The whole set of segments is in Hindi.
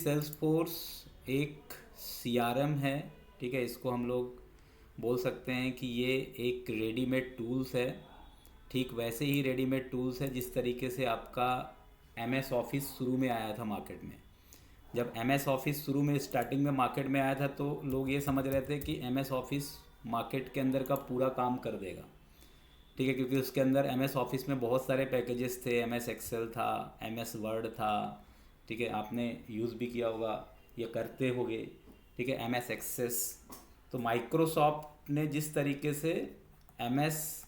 सेल्सफोर्स एक सीआरएम है। ठीक है, इसको हम लोग बोल सकते हैं कि ये एक रेडीमेड टूल्स है। ठीक वैसे ही रेडीमेड टूल्स है जिस तरीके से आपका एम एस ऑफिस शुरू में आया था मार्केट में। जब एम एस ऑफिस शुरू में स्टार्टिंग में मार्केट में आया था तो लोग ये समझ रहे थे कि एम एस ऑफिस मार्केट के अंदर का पूरा काम कर देगा। ठीक है, क्योंकि उसके अंदर एम एस ऑफिस में बहुत सारे पैकेजेस थे। एम एस एक्सेल था, एम एस वर्ड था। ठीक है, आपने यूज़ भी किया होगा या करते होगे। ठीक है, एम एस एक्सेस। तो माइक्रोसॉफ्ट ने जिस तरीके से एम एस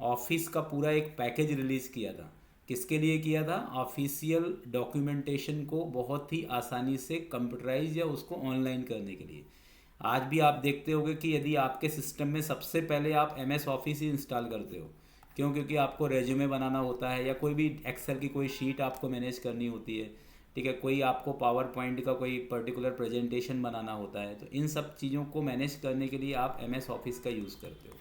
ऑफिस का पूरा एक पैकेज रिलीज़ किया था, किसके लिए किया था? ऑफिशियल डॉक्यूमेंटेशन को बहुत ही आसानी से कंप्यूटराइज या उसको ऑनलाइन करने के लिए। आज भी आप देखते होगे कि यदि आपके सिस्टम में सबसे पहले आप एम एस ऑफिस ही इंस्टॉल करते हो। क्यों? क्योंकि आपको रेज्यूमे बनाना होता है या कोई भी एक्सेल की कोई शीट आपको मैनेज करनी होती है। ठीक है, कोई आपको पावर पॉइंट का कोई पर्टिकुलर प्रेजेंटेशन बनाना होता है, तो इन सब चीज़ों को मैनेज करने के लिए आप एम एस ऑफिस का यूज़ करते हो।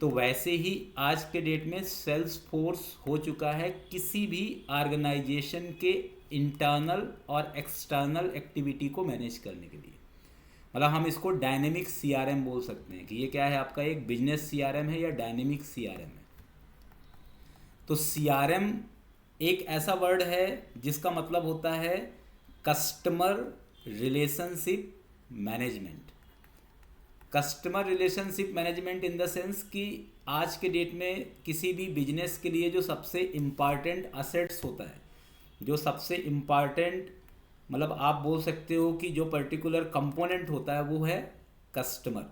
तो वैसे ही आज के डेट में सेल्स फोर्स हो चुका है किसी भी ऑर्गेनाइजेशन के इंटरनल और एक्सटर्नल एक्टिविटी को मैनेज करने के लिए। मतलब हम इसको डायनेमिक सीआरएम बोल सकते हैं कि ये क्या है, आपका एक बिजनेस सीआरएम है या डायनेमिक सीआरएम है। तो सीआरएम एक ऐसा वर्ड है जिसका मतलब होता है customer relationship management. Customer relationship management in the sense कि आज के डेट में किसी भी बिजनेस के लिए जो सबसे इम्पॉर्टेंट असेट्स होता है, जो सबसे इम्पॉर्टेंट, मतलब आप बोल सकते हो कि जो पर्टिकुलर कंपोनेंट होता है वो है कस्टमर।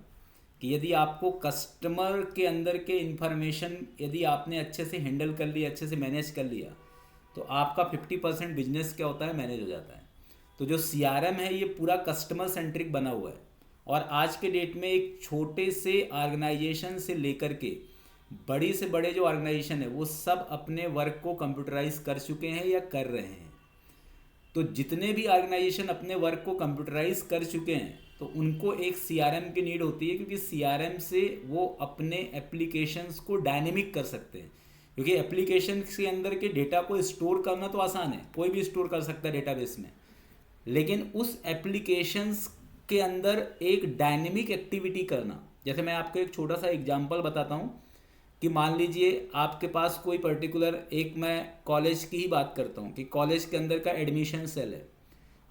कि यदि आपको कस्टमर के अंदर के इंफॉर्मेशन यदि आपने अच्छे से हैंडल कर लिया, अच्छे से मैनेज कर लिया, तो आपका 50% बिजनेस क्या होता है, मैनेज हो जाता है। तो जो सीआरएम है ये पूरा कस्टमर सेंट्रिक बना हुआ है। और आज के डेट में एक छोटे से ऑर्गेनाइजेशन से लेकर के बड़ी से बड़े जो ऑर्गेनाइजेशन है वो सब अपने वर्क को कंप्यूटराइज कर चुके हैं या कर रहे हैं। तो जितने भी ऑर्गेनाइजेशन अपने वर्क को कंप्यूटराइज कर चुके हैं तो उनको एक सीआरएम की नीड होती है, क्योंकि सीआरएम से वो अपने एप्लीकेशंस को डायनेमिक कर सकते हैं। क्योंकि एप्लीकेशन के अंदर के डेटा को स्टोर करना तो आसान है, कोई भी स्टोर कर सकता है डेटाबेस में। लेकिन उस एप्लीकेशंस के अंदर एक डायनेमिक एक्टिविटी करना, जैसे मैं आपको एक छोटा सा एग्जांपल बताता हूँ कि मान लीजिए आपके पास कोई पर्टिकुलर, एक मैं कॉलेज की ही बात करता हूँ कि कॉलेज के अंदर का एडमिशन सेल है।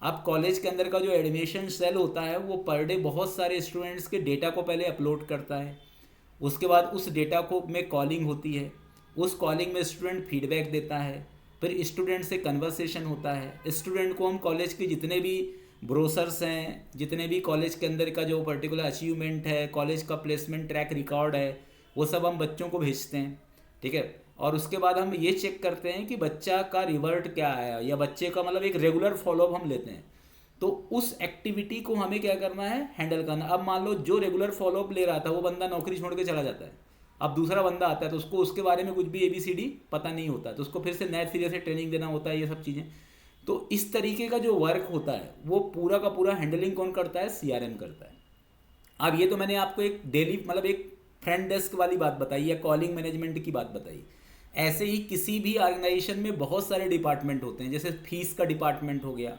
अब कॉलेज के अंदर का जो एडमिशन सेल होता है वो पर डे बहुत सारे स्टूडेंट्स के डेटा को पहले अपलोड करता है। उसके बाद उस डेटा को में कॉलिंग होती है, उस कॉलिंग में स्टूडेंट फीडबैक देता है, फिर स्टूडेंट से कन्वर्सेशन होता है। स्टूडेंट को हम कॉलेज के जितने भी ब्रोशर्स हैं, जितने भी कॉलेज के अंदर का जो पर्टिकुलर अचीवमेंट है, कॉलेज का प्लेसमेंट ट्रैक रिकॉर्ड है, वो सब हम बच्चों को भेजते हैं। ठीक है, और उसके बाद हम ये चेक करते हैं कि बच्चा का रिवर्ट क्या आया, या बच्चे का मतलब एक रेगुलर फॉलोअप हम लेते हैं। तो उस एक्टिविटी को हमें क्या करना है, हैंडल करना। अब मान लो जो रेगुलर फॉलोअप ले रहा था वो बंदा नौकरी छोड़ के चला जाता है, अब दूसरा बंदा आता है तो उसको उसके बारे में कुछ भी एबीसीडी पता नहीं होता, तो उसको फिर से नए सिरे से ट्रेनिंग देना होता है, ये सब चीज़ें। तो इस तरीके का जो वर्क होता है वो पूरा का पूरा हैंडलिंग कौन करता है, सीआरएम करता है। अब ये तो मैंने आपको एक डेली मतलब एक फ्रंट डेस्क वाली बात बताई या कॉलिंग मैनेजमेंट की बात बताई। ऐसे ही किसी भी ऑर्गेनाइजेशन में बहुत सारे डिपार्टमेंट होते हैं, जैसे फीस का डिपार्टमेंट हो गया,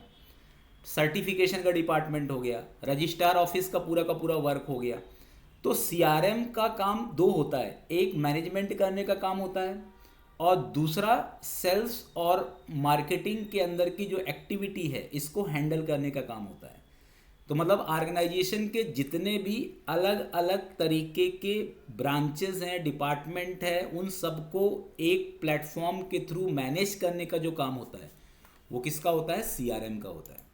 सर्टिफिकेशन का डिपार्टमेंट हो गया, रजिस्ट्रार ऑफिस का पूरा वर्क हो गया। तो सीआरएम का काम दो होता है, एक मैनेजमेंट करने का काम होता है और दूसरा सेल्स और मार्केटिंग के अंदर की जो एक्टिविटी है इसको हैंडल करने का काम होता है। तो मतलब ऑर्गेनाइजेशन के जितने भी अलग अलग तरीके के ब्रांचेस हैं, डिपार्टमेंट हैं, उन सबको एक प्लेटफॉर्म के थ्रू मैनेज करने का जो काम होता है वो किसका होता है, सीआरएम का होता है।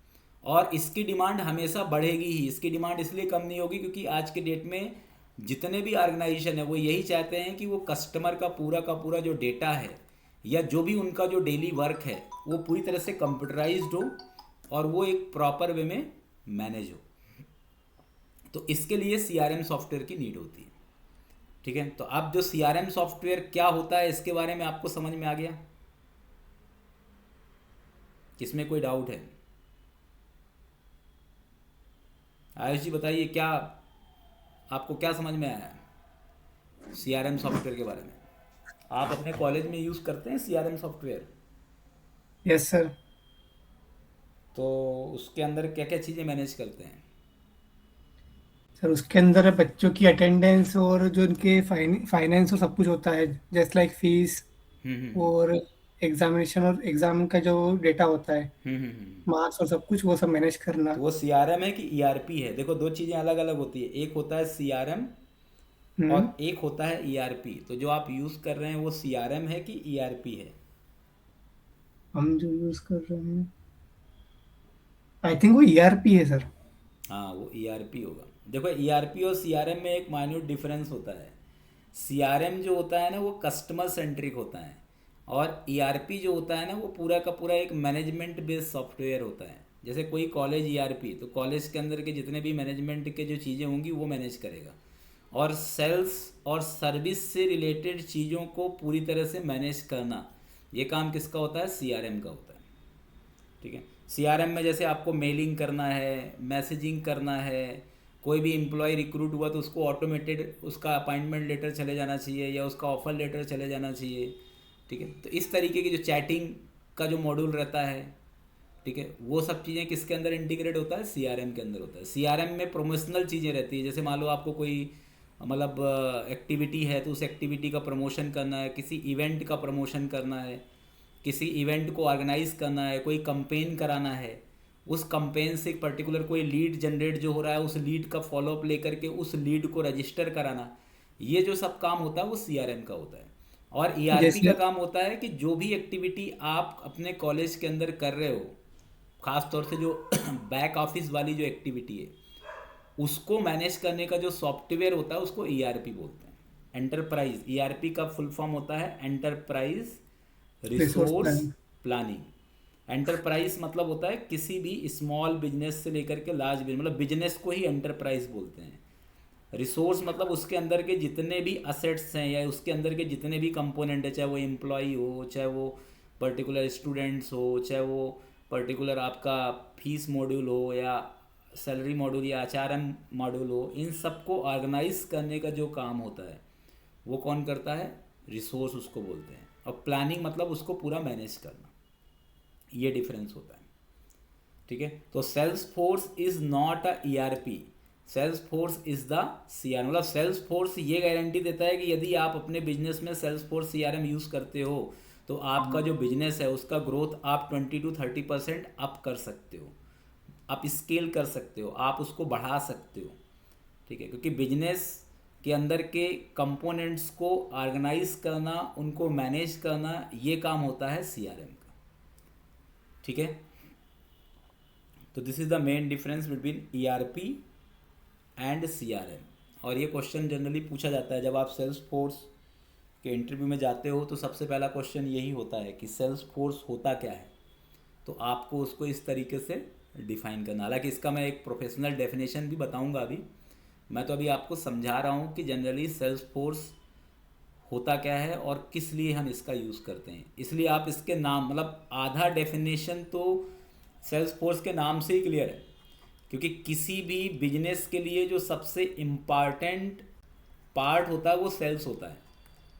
और इसकी डिमांड हमेशा बढ़ेगी ही, इसकी डिमांड इसलिए कम नहीं होगी क्योंकि आज के डेट में जितने भी ऑर्गेनाइजेशन है वो यही चाहते हैं कि वो कस्टमर का पूरा जो डेटा है या जो भी उनका जो डेली वर्क है वो पूरी तरह से कंप्यूटराइज्ड हो और वो एक प्रॉपर वे में मैनेज हो। तो इसके लिए सीआरएम सॉफ्टवेयर की नीड होती है। ठीक है, तो अब जो सीआरएम सॉफ्टवेयर क्या होता है इसके बारे में आपको समझ में आ गया? इसमें कोई डाउट है? आयुष जी बताइए, क्या आपको क्या समझ में आया है सीआरएम सॉफ्टवेयर के बारे में? आप अपने कॉलेज में यूज़ करते हैं सीआरएम सॉफ्टवेयर? Yes sir. तो उसके अंदर क्या क्या चीज़ें मैनेज करते हैं? सर उसके अंदर बच्चों की अटेंडेंस और जो उनके फाइनेंस और सब कुछ होता है, जैसे लाइक फीस हम्म। और एग्जामिनेशन और एग्जाम का जो डेटा होता है, हम्म। मार्क्स और सब कुछ वो सब मैनेज करना। तो वो सीआरएम है कि ईआरपी है? देखो दो चीज़ें अलग अलग होती है, एक होता है सीआरएम हम्म। और एक होता है ईआरपी। तो जो आप यूज़ कर रहे हैं वो सीआरएम है कि ईआरपी है? हम जो यूज कर रहे हैं, आई थिंक वो ईआरपी है सर। हाँ, वो ईआरपी होगा। देखो ईआरपी और सीआरएम में एक माइन्यूट डिफरेंस होता है। सीआरएम जो होता है ना वो कस्टमर सेंट्रिक होता है, और ईआरपी जो होता है ना वो पूरा का पूरा एक मैनेजमेंट बेस्ड सॉफ्टवेयर होता है। जैसे कोई कॉलेज ईआरपी, तो कॉलेज के अंदर के जितने भी मैनेजमेंट के जो चीज़ें होंगी वो मैनेज करेगा, और सेल्स और सर्विस से रिलेटेड चीज़ों को पूरी तरह से मैनेज करना, ये काम किसका होता है? सीआरएम का होता है। ठीक है। सीआरएम में जैसे आपको मेलिंग करना है, मैसेजिंग करना है, कोई भी एम्प्लॉय रिक्रूट हुआ तो उसको ऑटोमेटेड उसका अपॉइंटमेंट लेटर चले जाना चाहिए या उसका ऑफर लेटर चले जाना चाहिए। ठीक है, तो इस तरीके की जो चैटिंग का जो मॉड्यूल रहता है, ठीक है, वो सब चीज़ें किसके अंदर इंटीग्रेट होता है? सीआरएम के अंदर होता है। सीआरएम में प्रमोशनल चीज़ें रहती है, जैसे मान लो आपको कोई मतलब एक्टिविटी है तो उस एक्टिविटी का प्रमोशन करना है, किसी इवेंट का प्रमोशन करना है, किसी इवेंट को ऑर्गेनाइज करना है, कोई कंपेन कराना है, उस कंपेन से पर्टिकुलर कोई लीड जनरेट जो हो रहा है उस लीड का फॉलोअप लेकर के उस लीड को रजिस्टर कराना, ये जो सब काम होता है वो सीआरएम का होता है। और ईआरपी का जैसे काम होता है कि जो भी एक्टिविटी आप अपने कॉलेज के अंदर कर रहे हो, खास तौर से जो बैक ऑफिस वाली जो एक्टिविटी है उसको मैनेज करने का जो सॉफ्टवेयर होता है उसको ईआरपी बोलते हैं। एंटरप्राइज, ईआरपी का फुल फॉर्म होता है enterprise resource resource planning. Planning. Enterprise मतलब होता है किसी भी स्मॉल बिजनेस से लेकर के लार्ज बिजनेस, मतलब बिजनेस को ही एंटरप्राइज बोलते हैं। रिसोर्स मतलब उसके अंदर के जितने भी असेट्स हैं या उसके अंदर के जितने भी कंपोनेंट है, चाहे वो एम्प्लॉई हो, चाहे वो पर्टिकुलर स्टूडेंट्स हो, चाहे वो पर्टिकुलर आपका फीस मॉड्यूल हो या सैलरी मॉड्यूल या एचआरएम मॉड्यूल हो, इन सबको ऑर्गेनाइज करने का जो काम होता है वो कौन करता है? रिसोर्स उसको बोलते हैं। और प्लानिंग मतलब उसको पूरा मैनेज करना, ये डिफरेंस होता है। ठीक है, तो Salesforce is not a ERP, Salesforce is the CR. मतलब सेल्स फोर्स ये गारंटी देता है कि यदि आप अपने बिजनेस में सेल्स फोर्स सीआरएम यूज़ करते हो तो आपका जो बिजनेस है उसका ग्रोथ आप 20 to 30% अप कर सकते हो, आप स्केल कर सकते हो, आप उसको बढ़ा सकते हो। ठीक है, क्योंकि बिजनेस के अंदर के कंपोनेंट्स को ऑर्गेनाइज करना, उनको मैनेज करना, ये काम होता है सीआरएम का। ठीक है, तो this is the main difference between ERP and CRM. और ये क्वेश्चन जनरली पूछा जाता है जब आप सेल्स फोर्स के इंटरव्यू में जाते हो, तो सबसे पहला क्वेश्चन यही होता है कि सेल्स फोर्स होता क्या है। तो आपको उसको इस तरीके से डिफाइन करना, हालांकि इसका मैं एक प्रोफेशनल डेफिनेशन भी बताऊंगा अभी। मैं तो अभी आपको समझा रहा हूँ कि जनरली सेल्स फोर्स होता क्या है और किस लिए हम इसका यूज़ करते हैं। इसलिए आप इसके नाम, मतलब आधा डेफिनेशन तो सेल्स फोर्स के नाम से ही क्लियर है, क्योंकि किसी भी बिजनेस के लिए जो सबसे इम्पॉर्टेंट पार्ट होता है वो सेल्स होता है।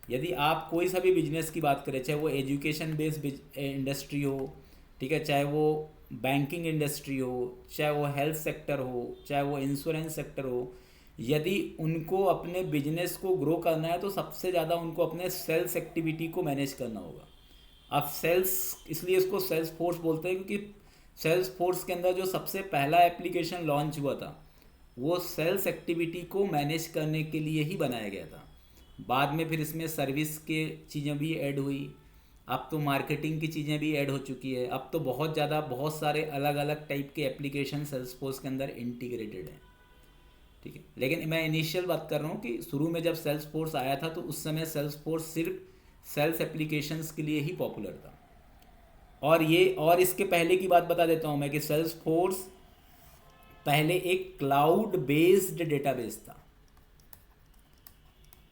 यदि आप कोई सा भी बिजनेस की बात करें, चाहे वो एजुकेशन बेस्ड इंडस्ट्री हो, ठीक है, चाहे वो बैंकिंग इंडस्ट्री हो, चाहे वो हेल्थ सेक्टर हो, चाहे वो इंश्योरेंस सेक्टर हो, यदि उनको अपने बिजनेस को ग्रो करना है तो सबसे ज़्यादा उनको अपने सेल्स एक्टिविटी को मैनेज करना होगा। अब सेल्स, इसलिए इसको सेल्स फोर्स बोलते हैं क्योंकि सेल्स फोर्स के अंदर जो सबसे पहला एप्लीकेशन लॉन्च हुआ था वो सेल्स एक्टिविटी को मैनेज करने के लिए ही बनाया गया था। बाद में फिर इसमें सर्विस के चीज़ें भी ऐड हुई, अब तो मार्केटिंग की चीज़ें भी ऐड हो चुकी है, अब तो बहुत ज़्यादा बहुत सारे अलग अलग टाइप के एप्लीकेशन सेल्स फोर्स के अंदर इंटीग्रेटेड हैं। ठीक है, लेकिन मैं इनिशियल बात कर रहा हूँ कि शुरू में जब सेल्स फोर्स आया था तो उस समय सेल्स फोर्स सिर्फ सेल्स एप्लीकेशंस के लिए ही पॉपुलर था। और इसके पहले की बात बता देता हूँ मैं कि सेल्स फोर्स पहले एक क्लाउड बेस्ड डेटाबेस था।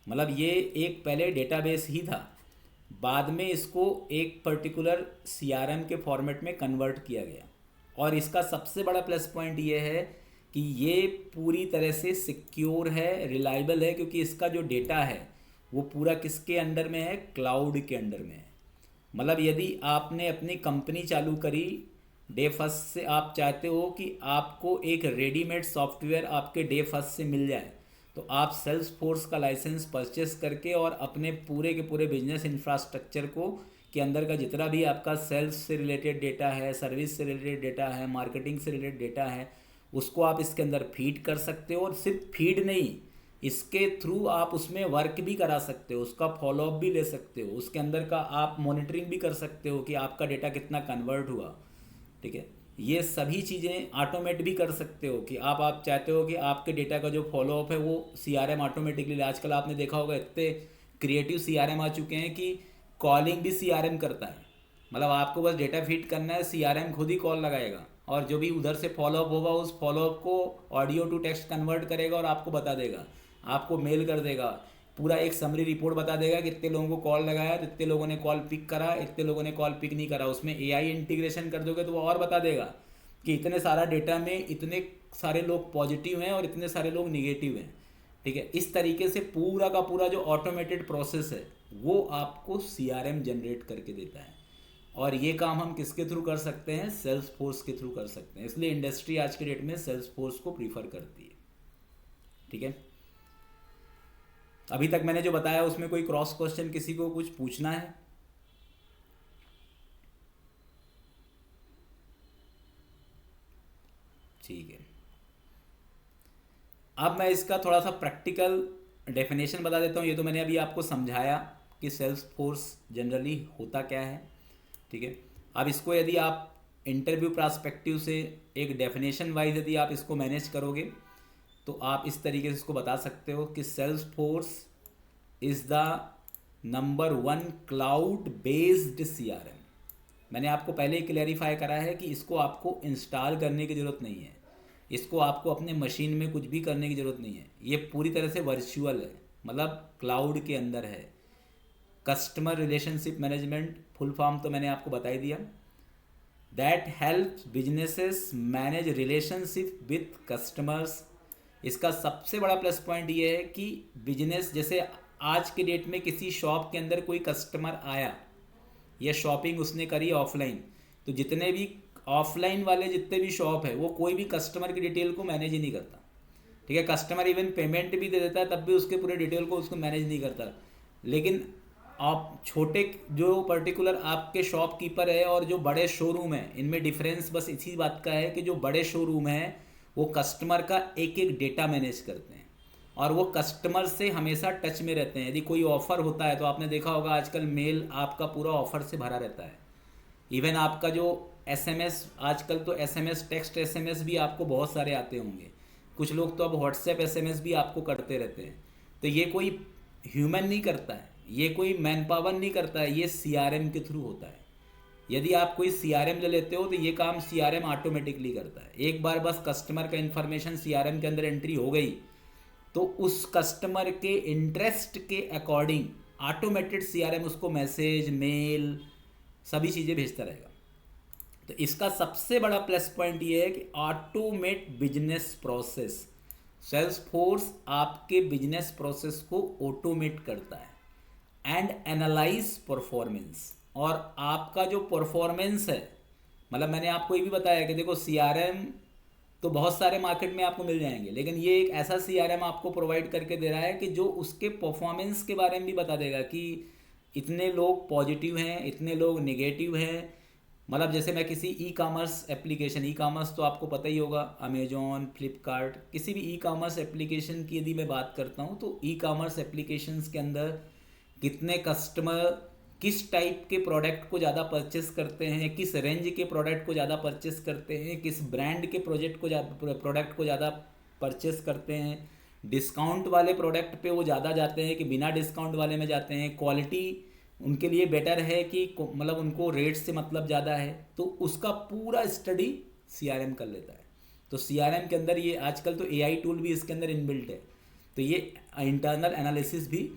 मतलब ये एक पहले डेटाबेस ही था, बाद में इसको एक पर्टिकुलर सीआरएम के फॉर्मेट में कन्वर्ट किया गया। और इसका सबसे बड़ा प्लस पॉइंट ये है कि ये पूरी तरह से सिक्योर है, रिलायबल है, क्योंकि इसका जो डेटा है वो पूरा किसके अंडर में है? क्लाउड के अंडर में है। मतलब यदि आपने अपनी कंपनी चालू करी डे फर्स्ट से आप चाहते हो कि आपको एक रेडीमेड सॉफ्टवेयर आपके डे फर्स्ट से मिल जाए, तो आप सेल्स फोर्स का लाइसेंस परचेस करके और अपने पूरे के पूरे बिजनेस इंफ्रास्ट्रक्चर को के अंदर का जितना भी आपका सेल्स से रिलेटेड डेटा है, सर्विस से रिलेटेड डेटा है, मार्केटिंग से रिलेटेड डेटा है, उसको आप इसके अंदर फीड कर सकते हो। और सिर्फ फीड नहीं, इसके थ्रू आप उसमें वर्क भी करा सकते हो, उसका फॉलोअप भी ले सकते हो, उसके अंदर का आप मॉनिटरिंग भी कर सकते हो कि आपका डेटा कितना कन्वर्ट हुआ। ठीक है, ये सभी चीज़ें ऑटोमेट भी कर सकते हो कि आप चाहते हो कि आपके डेटा का जो फॉलोअप है वो सीआरएम ऑटोमेटिकली। आजकल आपने देखा होगा इतने क्रिएटिव सीआरएम आ चुके हैं कि कॉलिंग भी सीआरएम करता है। मतलब आपको बस डेटा फीड करना है, सीआरएम खुद ही कॉल लगाएगा और जो भी उधर से फॉलोअप होगा उस फॉलोअप को ऑडियो टू टेक्स्ट कन्वर्ट करेगा और आपको बता देगा, आपको मेल कर देगा, पूरा एक समरी रिपोर्ट बता देगा कि इतने लोगों को कॉल लगाया, इतने लोगों ने कॉल पिक करा, इतने लोगों ने कॉल पिक नहीं करा। उसमें एआई इंटीग्रेशन कर दोगे तो वो और बता देगा कि इतने सारा डेटा में इतने सारे लोग पॉजिटिव हैं और इतने सारे लोग निगेटिव हैं। ठीक है, इस तरीके से पूरा का पूरा जो ऑटोमेटेड प्रोसेस है वो आपको सीआरएम जनरेट करके देता है। और ये काम हम किसके थ्रू कर सकते हैं? सेल्स फोर्स के थ्रू कर सकते हैं। इसलिए इंडस्ट्री आज के डेट में सेल्स फोर्स को प्रीफर करती है। ठीक है, अभी तक मैंने जो बताया उसमें कोई क्रॉस क्वेश्चन किसी को कुछ पूछना है? ठीक है, अब मैं इसका थोड़ा सा प्रैक्टिकल डेफिनेशन बता देता हूँ। ये तो मैंने अभी आपको समझाया कि सेल्स फोर्स जनरली होता क्या है। ठीक है, अब इसको यदि आप इंटरव्यू पर्सपेक्टिव से एक डेफिनेशन वाइज यदि आप इसको मैनेज करोगे तो आप इस तरीके से इसको बता सकते हो कि Salesforce is the number 1 cloud based CRM. मैंने आपको पहले ही क्लैरिफाई करा है कि इसको आपको इंस्टॉल करने की ज़रूरत नहीं है, इसको आपको अपने मशीन में कुछ भी करने की ज़रूरत नहीं है। ये पूरी तरह से वर्चुअल है, मतलब क्लाउड के अंदर है। Customer relationship management full form तो मैंने आपको बता ही दिया। That help businesses manage relationship with customers. इसका सबसे बड़ा प्लस पॉइंट ये है कि बिजनेस, जैसे आज के डेट में किसी शॉप के अंदर कोई कस्टमर आया या शॉपिंग उसने करी ऑफलाइन, तो जितने भी ऑफलाइन वाले जितने भी शॉप है वो कोई भी कस्टमर की डिटेल को मैनेज ही नहीं करता। ठीक है, कस्टमर इवन पेमेंट भी दे देता है तब भी उसके पूरे डिटेल को उसको मैनेज नहीं करता। लेकिन आप छोटे जो पर्टिकुलर आपके शॉपकीपर है और जो बड़े शोरूम है, इनमें डिफरेंस बस इसी बात का है कि जो बड़े शोरूम है वो कस्टमर का एक एक डेटा मैनेज करते हैं और वो कस्टमर से हमेशा टच में रहते हैं। यदि कोई ऑफ़र होता है तो आपने देखा होगा आजकल मेल आपका पूरा ऑफ़र से भरा रहता है। इवन आपका जो एसएमएस, आजकल तो एसएमएस, टेक्स्ट एसएमएस भी आपको बहुत सारे आते होंगे। कुछ लोग तो अब व्हाट्सएप एसएमएस भी आपको करते रहते हैं। तो ये कोई ह्यूमन नहीं करता है, ये कोई मैन पावर नहीं करता है, ये सीआरएम के थ्रू होता है। यदि आप कोई सीआरएम ले लेते हो तो ये काम सीआरएम ऑटोमेटिकली करता है। एक बार बस कस्टमर का इन्फॉर्मेशन सीआरएम के अंदर एंट्री हो गई तो उस कस्टमर के इंटरेस्ट के अकॉर्डिंग ऑटोमेटेड सीआरएम उसको मैसेज, मेल, सभी चीज़ें भेजता रहेगा। तो इसका सबसे बड़ा प्लस पॉइंट ये है कि automate business process. Salesforce आपके बिजनेस प्रोसेस को ऑटोमेट करता है एंड एनालाइज परफॉर्मेंस। और आपका जो परफॉर्मेंस है, मतलब मैंने आपको ये भी बताया कि देखो सीआरएम तो बहुत सारे मार्केट में आपको मिल जाएंगे, लेकिन ये एक ऐसा सीआरएम आपको प्रोवाइड करके दे रहा है कि जो उसके परफॉर्मेंस के बारे में भी बता देगा कि इतने लोग पॉजिटिव हैं, इतने लोग नेगेटिव हैं। मतलब जैसे मैं किसी e commerce application, e commerce तो आपको पता ही होगा, अमेजोन, फ्लिपकार्ट, किसी भी ई कामर्स एप्लीकेशन की यदि मैं बात करता हूँ तो ई कामर्स एप्लीकेशंस के अंदर कितने कस्टमर किस टाइप के प्रोडक्ट को ज़्यादा परचेस करते हैं, किस रेंज के प्रोडक्ट को ज़्यादा परचेस करते हैं, किस ब्रांड के प्रोडक्ट को ज़्यादा परचेस करते हैं, डिस्काउंट वाले प्रोडक्ट पे वो ज़्यादा जाते हैं कि बिना डिस्काउंट वाले में जाते हैं, क्वालिटी उनके लिए बेटर है कि मतलब उनको रेट से मतलब ज़्यादा है, तो उसका पूरा स्टडी सीआरएम कर लेता है। तो सीआरएम के अंदर ये आजकल तो एआई टूल भी इसके अंदर इनबिल्ट है, तो ये इंटरनल एनालिसिस भी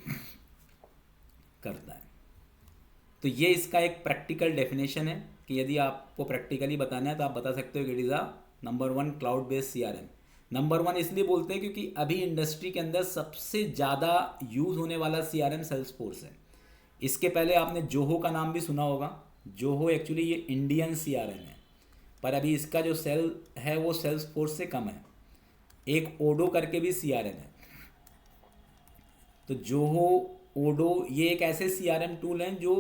करता है। तो ये इसका एक प्रैक्टिकल डेफिनेशन है कि यदि आपको प्रैक्टिकली बताना है तो आप बता सकते हो कि it is a number 1 cloud based CRM. Number 1 इसलिए बोलते हैं क्योंकि अभी इंडस्ट्री के अंदर सबसे ज़्यादा यूज़ होने वाला सीआरएम सेल्स फोर्स है। इसके पहले आपने जोहो का नाम भी सुना होगा। जोहो एक्चुअली ये इंडियन सीआरएम है। पर अभी इसका जो सेल है वो सेल्स फोर्स से कम है। एक ओडो करके भी सीआरएम है। तो जोहो, ओडो, ये एक ऐसे सीआरएम टूल हैं जो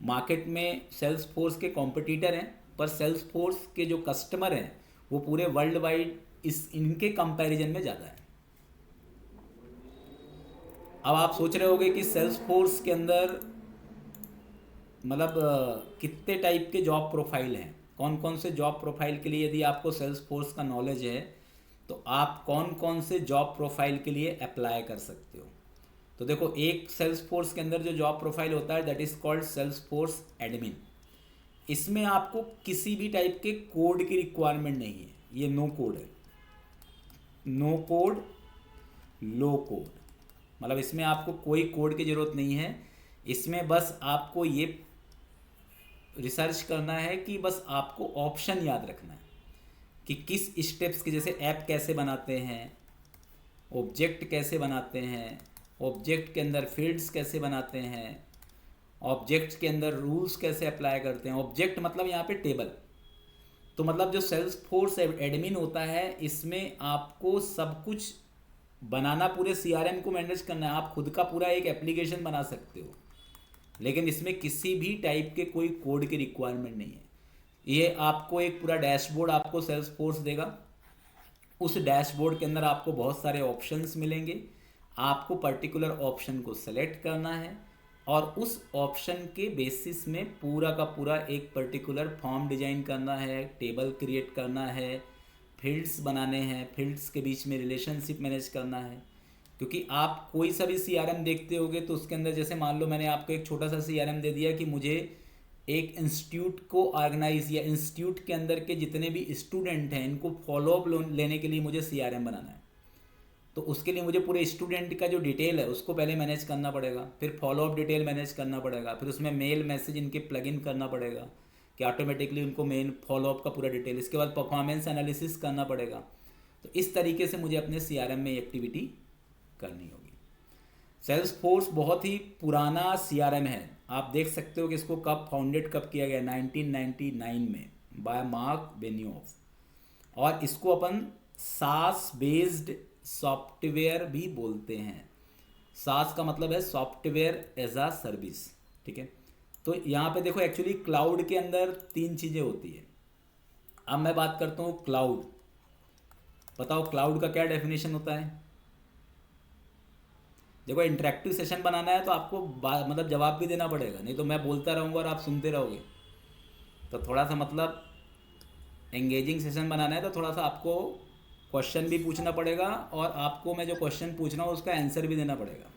मार्केट में सेल्स फोर्स के कॉम्पिटिटर हैं, पर सेल्स फोर्स के जो कस्टमर हैं वो पूरे वर्ल्ड वाइड इस इनके कंपैरिजन में ज़्यादा है। अब आप सोच रहे होगे कि सेल्स फोर्स के अंदर मतलब कितने टाइप के जॉब प्रोफाइल हैं, कौन कौन से जॉब प्रोफाइल के लिए, यदि आपको सेल्स फोर्स का नॉलेज है तो आप कौन कौन से जॉब प्रोफाइल के लिए अप्लाई कर सकते हो। तो देखो, एक सेल्स फोर्स के अंदर जो जॉब प्रोफाइल होता है that is called Salesforce admin. इसमें आपको किसी भी टाइप के कोड की रिक्वायरमेंट नहीं है, ये नो कोड है, नो कोड, लो कोड। मतलब इसमें आपको कोई कोड की ज़रूरत नहीं है। इसमें बस आपको ये रिसर्च करना है कि बस आपको ऑप्शन याद रखना है कि किस स्टेप्स के, जैसे ऐप कैसे बनाते हैं, ऑब्जेक्ट कैसे बनाते हैं, ऑब्जेक्ट के अंदर फील्ड्स कैसे बनाते हैं, ऑब्जेक्ट्स के अंदर रूल्स कैसे अप्लाई करते हैं। ऑब्जेक्ट मतलब यहाँ पे टेबल। तो मतलब जो सेल्स फोर्स एडमिन होता है इसमें आपको सब कुछ बनाना, पूरे सीआरएम को मैनेज करना है। आप खुद का पूरा एक एप्लीकेशन बना सकते हो, लेकिन इसमें किसी भी टाइप के कोई कोड की रिक्वायरमेंट नहीं है। ये आपको एक पूरा डैशबोर्ड आपको सेल्स फोर्स देगा। उस डैशबोर्ड के अंदर आपको बहुत सारे ऑप्शंस मिलेंगे। आपको पर्टिकुलर ऑप्शन को सेलेक्ट करना है और उस ऑप्शन के बेसिस में पूरा का पूरा एक पर्टिकुलर फॉर्म डिजाइन करना है, टेबल क्रिएट करना है, फील्ड्स बनाने हैं, फील्ड्स के बीच में रिलेशनशिप मैनेज करना है। क्योंकि आप कोई सा भी सीआरएम देखते होगे तो उसके अंदर, जैसे मान लो मैंने आपको एक छोटा सा सीआरएम दे दिया कि मुझे एक इंस्टीट्यूट को ऑर्गेनाइज, या इंस्टीट्यूट के अंदर के जितने भी स्टूडेंट हैं इनको फॉलोअप लेने के लिए मुझे सीआरएम बनाना है। तो उसके लिए मुझे पूरे स्टूडेंट का जो डिटेल है उसको पहले मैनेज करना पड़ेगा, फिर फॉलोअप डिटेल मैनेज करना पड़ेगा, फिर उसमें मेल मैसेज इनके प्लग इन करना पड़ेगा कि ऑटोमेटिकली उनको मेन फॉलोअप का पूरा डिटेल, इसके बाद परफॉर्मेंस एनालिसिस करना पड़ेगा। तो इस तरीके से मुझे अपने सीआरएम में एक्टिविटी करनी होगी। सेल्स फोर्स बहुत ही पुराना सीआरएम है। आप देख सकते हो कि इसको कब किया गया, 1999 में बाय मार्क बेनियोफ। और इसको अपन सास बेस्ड सॉफ्टवेयर भी बोलते हैं। सास का मतलब है सॉफ्टवेयर एज अ सर्विस, ठीक है। तो यहाँ पे देखो, एक्चुअली क्लाउड के अंदर तीन चीज़ें होती है। अब मैं बात करता हूँ क्लाउड। बताओ क्लाउड का क्या डेफिनेशन होता है। देखो, इंटरेक्टिव सेशन बनाना है तो आपको मतलब जवाब भी देना पड़ेगा, नहीं तो मैं बोलता रहूँगा और आप सुनते रहोगे। तो थोड़ा सा मतलब एंगेजिंग सेशन बनाना है तो थोड़ा सा आपको क्वेश्चन भी पूछना पड़ेगा और आपको मैं जो क्वेश्चन पूछ रहा हूँ उसका आंसर भी देना पड़ेगा,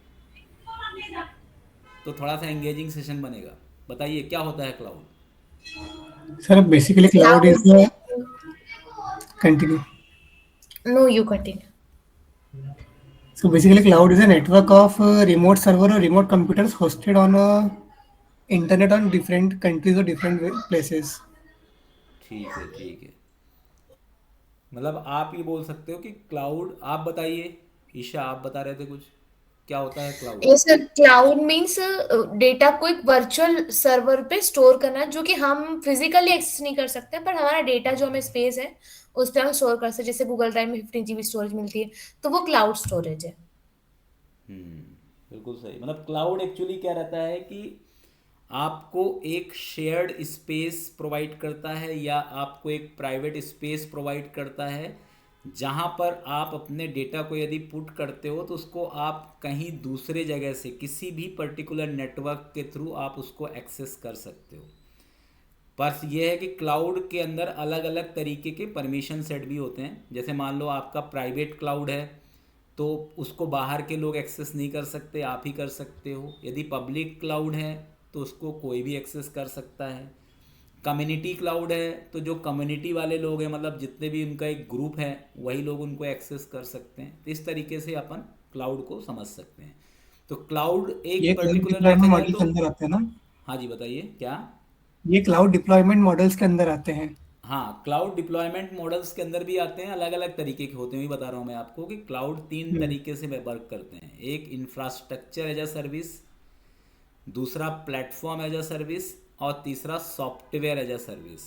तो थोड़ा सा एंगेजिंग सेशन बनेगा। बताइए क्या होता है cloud. Sir basically cloud Cloud. Is continue. No, you continue. So basically cloud is a network of remote server or remote computers hosted on internet on different countries or different places. ठीक है, ठीक है। मतलब आप ये बोल सकते हो कि क्लाउड, आप बताइए ईशा, आप बता रहे थे कुछ, क्या होता है cloud. Yes, sir. Cloud means data को एक वर्चुअल सर्वर पे स्टोर करना, जो कि हम फिजिकली एक्सेस नहीं कर सकते, पर हमारा डेटा जो हमें स्पेस है उस पर हम स्टोर कर सकते हैं। जैसे गूगल ड्राइव में 15 GB स्टोरेज मिलती है, तो वो क्लाउड स्टोरेज है। बिल्कुल सही। मतलब क्लाउड एक्चुअली क्या रहता है कि आपको एक शेयर्ड स्पेस प्रोवाइड करता है या आपको एक प्राइवेट स्पेस प्रोवाइड करता है, जहाँ पर आप अपने डेटा को यदि पुट करते हो तो उसको आप कहीं दूसरे जगह से किसी भी पर्टिकुलर नेटवर्क के थ्रू आप उसको एक्सेस कर सकते हो। बस ये है कि क्लाउड के अंदर अलग अलग तरीके के परमिशन सेट भी होते हैं। जैसे मान लो आपका प्राइवेट क्लाउड है तो उसको बाहर के लोग एक्सेस नहीं कर सकते, आप ही कर सकते हो। यदि पब्लिक क्लाउड है तो उसको कोई भी एक्सेस कर सकता है। कम्युनिटी क्लाउड है तो जो कम्युनिटी वाले लोग हैं, मतलब जितने भी उनका एक ग्रुप है, वही लोग उनको एक्सेस कर सकते हैं। तो इस तरीके से अपन क्लाउड को समझ सकते हैं। तो क्लाउड ये एक क्लाउड पर्टिकुलर देखा डिप्लॉयमेंट जाए मॉडल तो, के अंदर आते हैं ना? हाँ जी बताइए क्या। ये क्लाउड डिप्लॉयमेंट मॉडल्स के अंदर आते हैं। हाँ, क्लाउड डिप्लॉयमेंट मॉडल्स के अंदर भी आते हैं, अलग अलग तरीके के होते हैं। वही बता रहा हूँ मैं आपको कि क्लाउड तीन हम्म। तरीके से वर्क करते हैं। एक इंफ्रास्ट्रक्चर एज अ सर्विस, दूसरा प्लेटफॉर्म एज अ सर्विस और तीसरा software as a service.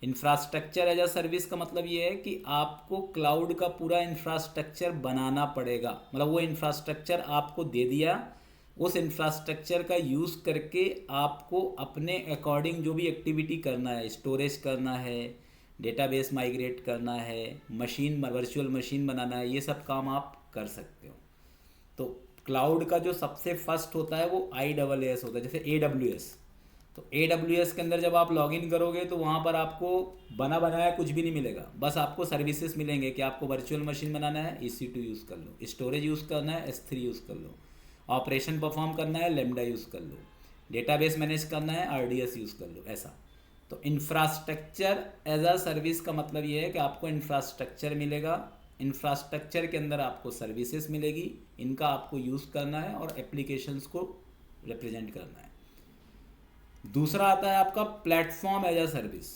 Infrastructure as a service का मतलब ये है कि आपको क्लाउड का पूरा इंफ्रास्ट्रक्चर बनाना पड़ेगा, मतलब वो इंफ्रास्ट्रक्चर आपको दे दिया, उस इंफ्रास्ट्रक्चर का यूज़ करके आपको अपने अकॉर्डिंग जो भी एक्टिविटी करना है, स्टोरेज करना है, डेटाबेस माइग्रेट करना है, मशीन वर्चुअल मशीन बनाना है, ये सब काम आप कर सकते हो। तो क्लाउड का जो सबसे फर्स्ट होता है वो IaaS होता है, जैसे AWS। तो AWS के अंदर जब आप लॉगिन करोगे तो वहाँ पर आपको बना बनाया कुछ भी नहीं मिलेगा, बस आपको सर्विसेज मिलेंगे कि आपको वर्चुअल मशीन बनाना है EC2 यूज़ कर लो, स्टोरेज यूज़ करना है S3 यूज़ कर लो, ऑपरेशन परफॉर्म करना है लेमडा यूज़ कर लो, डेटाबेस मैनेज करना है RDS यूज़ कर लो, ऐसा। तो इंफ्रास्ट्रक्चर एज अ सर्विस का मतलब ये है कि आपको इंफ्रास्ट्रक्चर मिलेगा, इंफ्रास्ट्रक्चर के अंदर आपको सर्विसेज मिलेगी, इनका आपको यूज़ करना है और एप्लीकेशंस को रिप्रेजेंट करना है। दूसरा आता है आपका platform as a service.